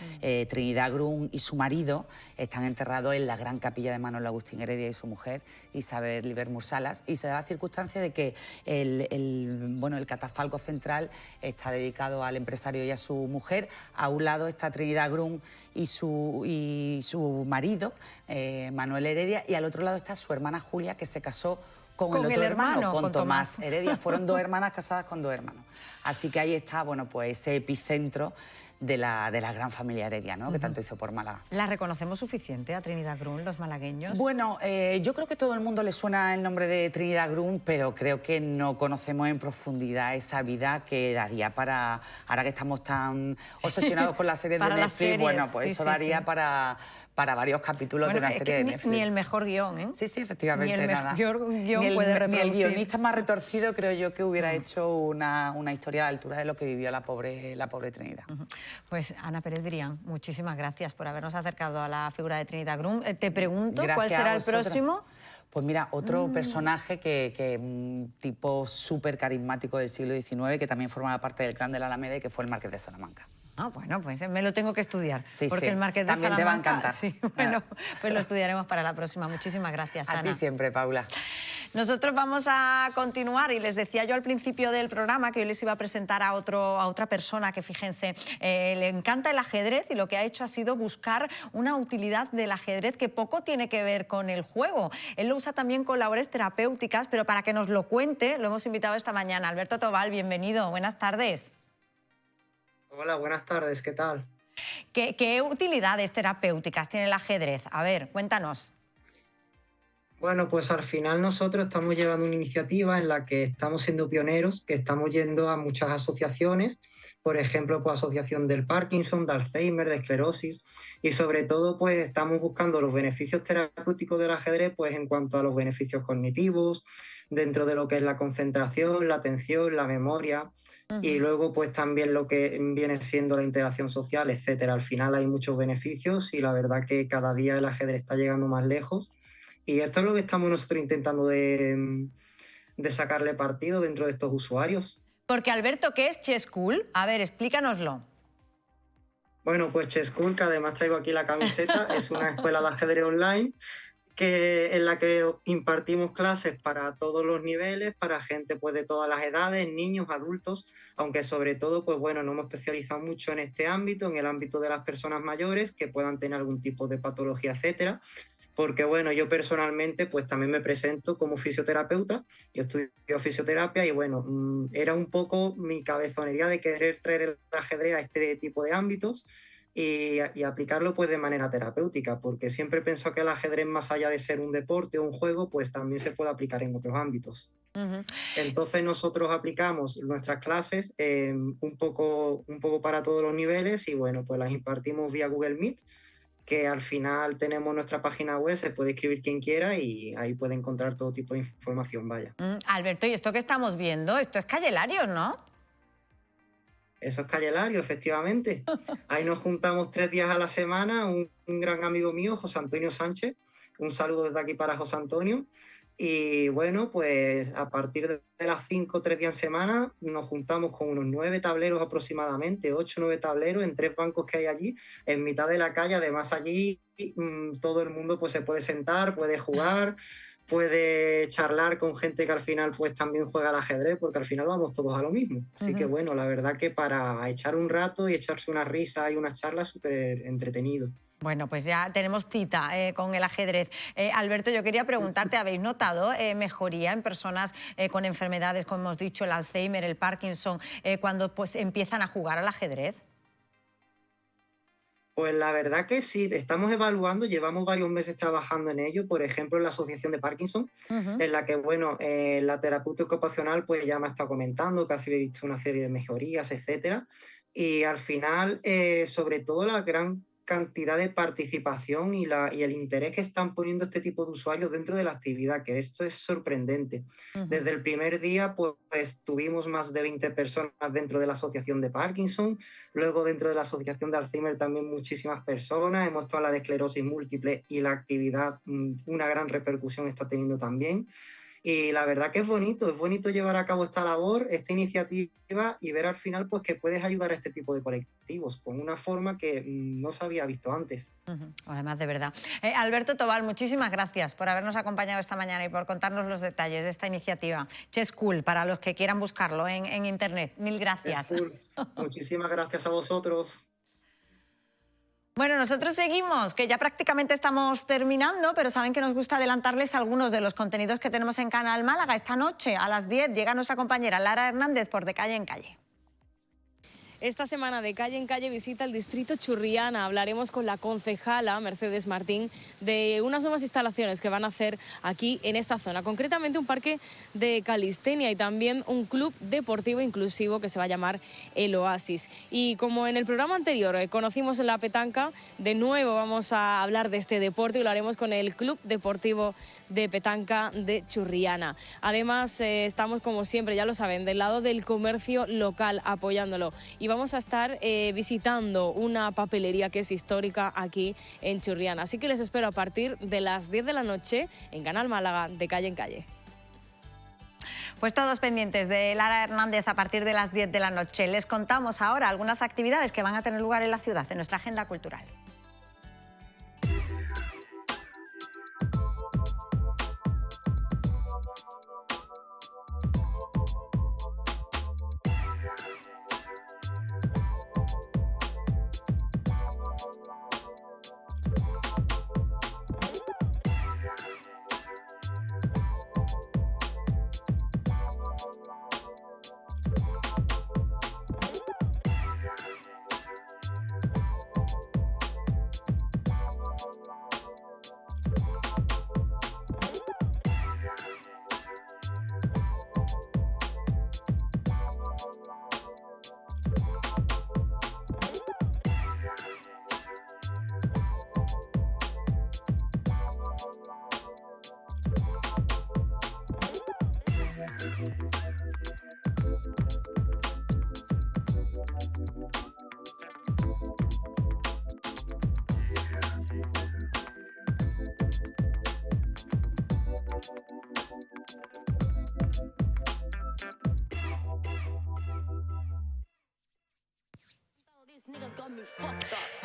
Trinidad Grun y su marido están enterrados en la gran capilla de Manuel Agustín Heredia y su mujer, Isabel Livermur Salas, y se da la circunstancia de que el catafalco central está dedicado al empresario y a su mujer. A un lado está Trinidad Grun y su marido, Manuel Heredia, y al otro lado está su hermana Julia, que se casó con el otro hermano, con Tomás Heredia. Fueron 2 hermanas casadas con 2 hermanos. Así que ahí está, bueno, pues ese epicentro de la gran familia Heredia, ¿no? Que tanto hizo por Málaga. ¿La reconocemos suficiente a Trinidad Grun, los malagueños? Bueno, yo creo que todo el mundo le suena el nombre de Trinidad Grun, pero creo que no conocemos en profundidad esa vida que daría para... Ahora que estamos tan obsesionados con las series de Netflix, bueno, pues eso daría para varios capítulos de una serie de Netflix. Ni el mejor guión, ¿eh? Sí, efectivamente, ni el nada. Mejor guión puede reproducir. Ni el guionista más retorcido creo yo que hubiera hecho una historia a la altura de lo que vivió la pobre Trinidad. Pues Ana Pérez Drián, muchísimas gracias por habernos acercado a la figura de Trinidad Grun. Te pregunto, Gracias ¿cuál será a el vosotros. próximo? Pues mira, otro personaje que un tipo súper carismático del siglo XIX, que también formaba parte del clan de la Alameda y que fue el Marqués de Salamanca. Ah, bueno, pues me lo tengo que estudiar. Sí, porque sí. el Marqués de También Salamanca... te va a encantar. Sí, bueno, pues lo estudiaremos para la próxima. Muchísimas gracias, Ana. A ti siempre, Paula. Nosotros vamos a continuar y les decía yo al principio del programa que hoy les iba a presentar a otra persona que, fíjense, le encanta el ajedrez y lo que ha hecho ha sido buscar una utilidad del ajedrez que poco tiene que ver con el juego. Él lo usa también con labores terapéuticas, pero para que nos lo cuente lo hemos invitado esta mañana. Alberto Tobal, bienvenido. Buenas tardes. Hola, buenas tardes, ¿qué tal? ¿Qué utilidades terapéuticas tiene el ajedrez? A ver, cuéntanos. Bueno, pues al final nosotros estamos llevando una iniciativa en la que estamos siendo pioneros, que estamos yendo a muchas asociaciones, por ejemplo, pues asociación del Parkinson, de Alzheimer, de esclerosis, y sobre todo pues estamos buscando los beneficios terapéuticos del ajedrez pues en cuanto a los beneficios cognitivos, dentro de lo que es la concentración, la atención, la memoria, y luego pues también lo que viene siendo la interacción social, etcétera. Al final hay muchos beneficios y la verdad que cada día el ajedrez está llegando más lejos. Y esto es lo que estamos nosotros intentando de sacarle partido dentro de estos usuarios. Porque, Alberto, ¿qué es Chess School? A ver, explícanoslo. Bueno, pues Chess School, que además traigo aquí la camiseta, es una escuela de ajedrez online en la que impartimos clases para todos los niveles, para gente pues, de todas las edades, niños, adultos, aunque sobre todo pues, bueno, nos hemos especializado mucho en este ámbito, en el ámbito de las personas mayores que puedan tener algún tipo de patología, etcétera. Porque bueno, yo personalmente pues también me presento como fisioterapeuta, yo estudio fisioterapia y bueno, era un poco mi cabezonería de querer traer el ajedrez a este tipo de ámbitos y aplicarlo pues de manera terapéutica, porque siempre pienso que el ajedrez, más allá de ser un deporte o un juego, pues también se puede aplicar en otros ámbitos. Entonces nosotros aplicamos nuestras clases un poco para todos los niveles y bueno, pues las impartimos vía Google Meet, que al final tenemos nuestra página web, se puede escribir quien quiera y ahí puede encontrar todo tipo de información, vaya. Alberto, ¿y esto que estamos viendo? Esto es Calle Larios, ¿no? Eso es Calle Larios, efectivamente. Ahí nos juntamos 3 días a la semana, un gran amigo mío, José Antonio Sánchez, un saludo desde aquí para José Antonio. Y bueno, pues a partir de las 5 o 3 días en semana nos juntamos con unos 9 tableros aproximadamente, 8 o 9 tableros en 3 bancos que hay allí, en mitad de la calle. Además allí todo el mundo pues se puede sentar, puede jugar, puede charlar con gente que al final pues también juega al ajedrez, porque al final vamos todos a lo mismo. Así que bueno, la verdad que para echar un rato y echarse una risa y unas charlas súper entretenido. Bueno, pues ya tenemos cita con el ajedrez. Alberto, yo quería preguntarte, ¿habéis notado mejoría en personas con enfermedades, como hemos dicho, el Alzheimer, el Parkinson, cuando pues empiezan a jugar al ajedrez? Pues la verdad que sí, estamos evaluando, llevamos varios meses trabajando en ello, por ejemplo en la Asociación de Parkinson, en la que, bueno, la terapeuta ocupacional pues ya me ha estado comentando que ha visto una serie de mejorías, etcétera, y al final, sobre todo la gran cantidad de participación y el interés que están poniendo este tipo de usuarios dentro de la actividad, que esto es sorprendente. Desde el primer día pues tuvimos más de 20 personas dentro de la asociación de Parkinson, luego dentro de la asociación de Alzheimer también muchísimas personas, hemos estado en la de esclerosis múltiple y la actividad una gran repercusión está teniendo también. Y la verdad que es bonito llevar a cabo esta labor, esta iniciativa y ver al final pues que puedes ayudar a este tipo de colectivos con una forma que no se había visto antes. Además, de verdad. Alberto Tobal, muchísimas gracias por habernos acompañado esta mañana y por contarnos los detalles de esta iniciativa. Chess School, para los que quieran buscarlo en internet. Mil gracias. Muchísimas gracias a vosotros. Bueno, nosotros seguimos, que ya prácticamente estamos terminando, pero saben que nos gusta adelantarles algunos de los contenidos que tenemos en Canal Málaga. Esta noche a las 10 llega nuestra compañera Lara Hernández por De Calle en Calle. Esta semana de Calle en Calle visita el distrito Churriana. Hablaremos con la concejala Mercedes Martín de unas nuevas instalaciones que van a hacer aquí en esta zona, concretamente un parque de calistenia y también un club deportivo inclusivo que se va a llamar El Oasis. Y como en el programa anterior conocimos la petanca, de nuevo vamos a hablar de este deporte y lo haremos con el Club Deportivo de Petanca de Churriana. Además, estamos como siempre, ya lo saben, del lado del comercio local apoyándolo. Y y vamos a estar visitando una papelería que es histórica aquí en Churriana. Así que les espero a partir de las 10 de la noche en Canal Málaga, de Calle en Calle. Pues todos pendientes de Lara Hernández a partir de las 10 de la noche. Les contamos ahora algunas actividades que van a tener lugar en la ciudad, en nuestra agenda cultural.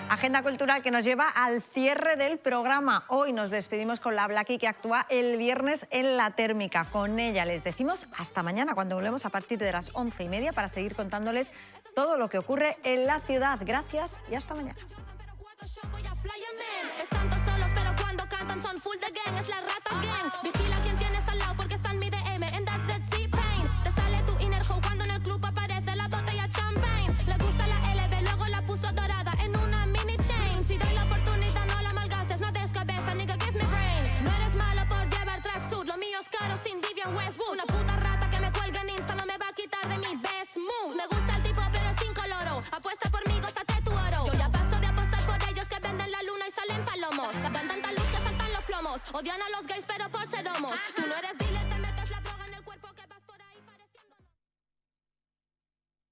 Agenda cultural que nos lleva al cierre del programa. Hoy nos despedimos con la Blackie, que actúa el viernes en La Térmica. Con ella les decimos hasta mañana, cuando volvemos a partir de las 11:30 para seguir contándoles todo lo que ocurre en la ciudad. Gracias y hasta mañana. Están todos solos, pero cuando cantan son full de gang, es la Rata Gang. Vigila quién tienes al lado porque está en mi DM, and that's that C-Pain. Te sale tu inner hoe cuando en el club aparece la botella champagne. Le gusta la LB, luego la puso dorada en una mini chain. Si doy la oportunidad no la malgastes, no des cabeza, nigga, give me brain. No eres malo por llevar tracksuit, lo mío es caro sin Vivian Westwood. Una puta rata que me cuelga en Insta no me va a quitar de mi best mood. Me gusta el tipo pero es incoloro, apuesta por mí, gózate tu oro. Yo ya paso de apostar por ellos que venden la luna y salen palomos. Dan tanta luz que saltan los plomos. Odian a los gays pero por ser homos. Tú no eres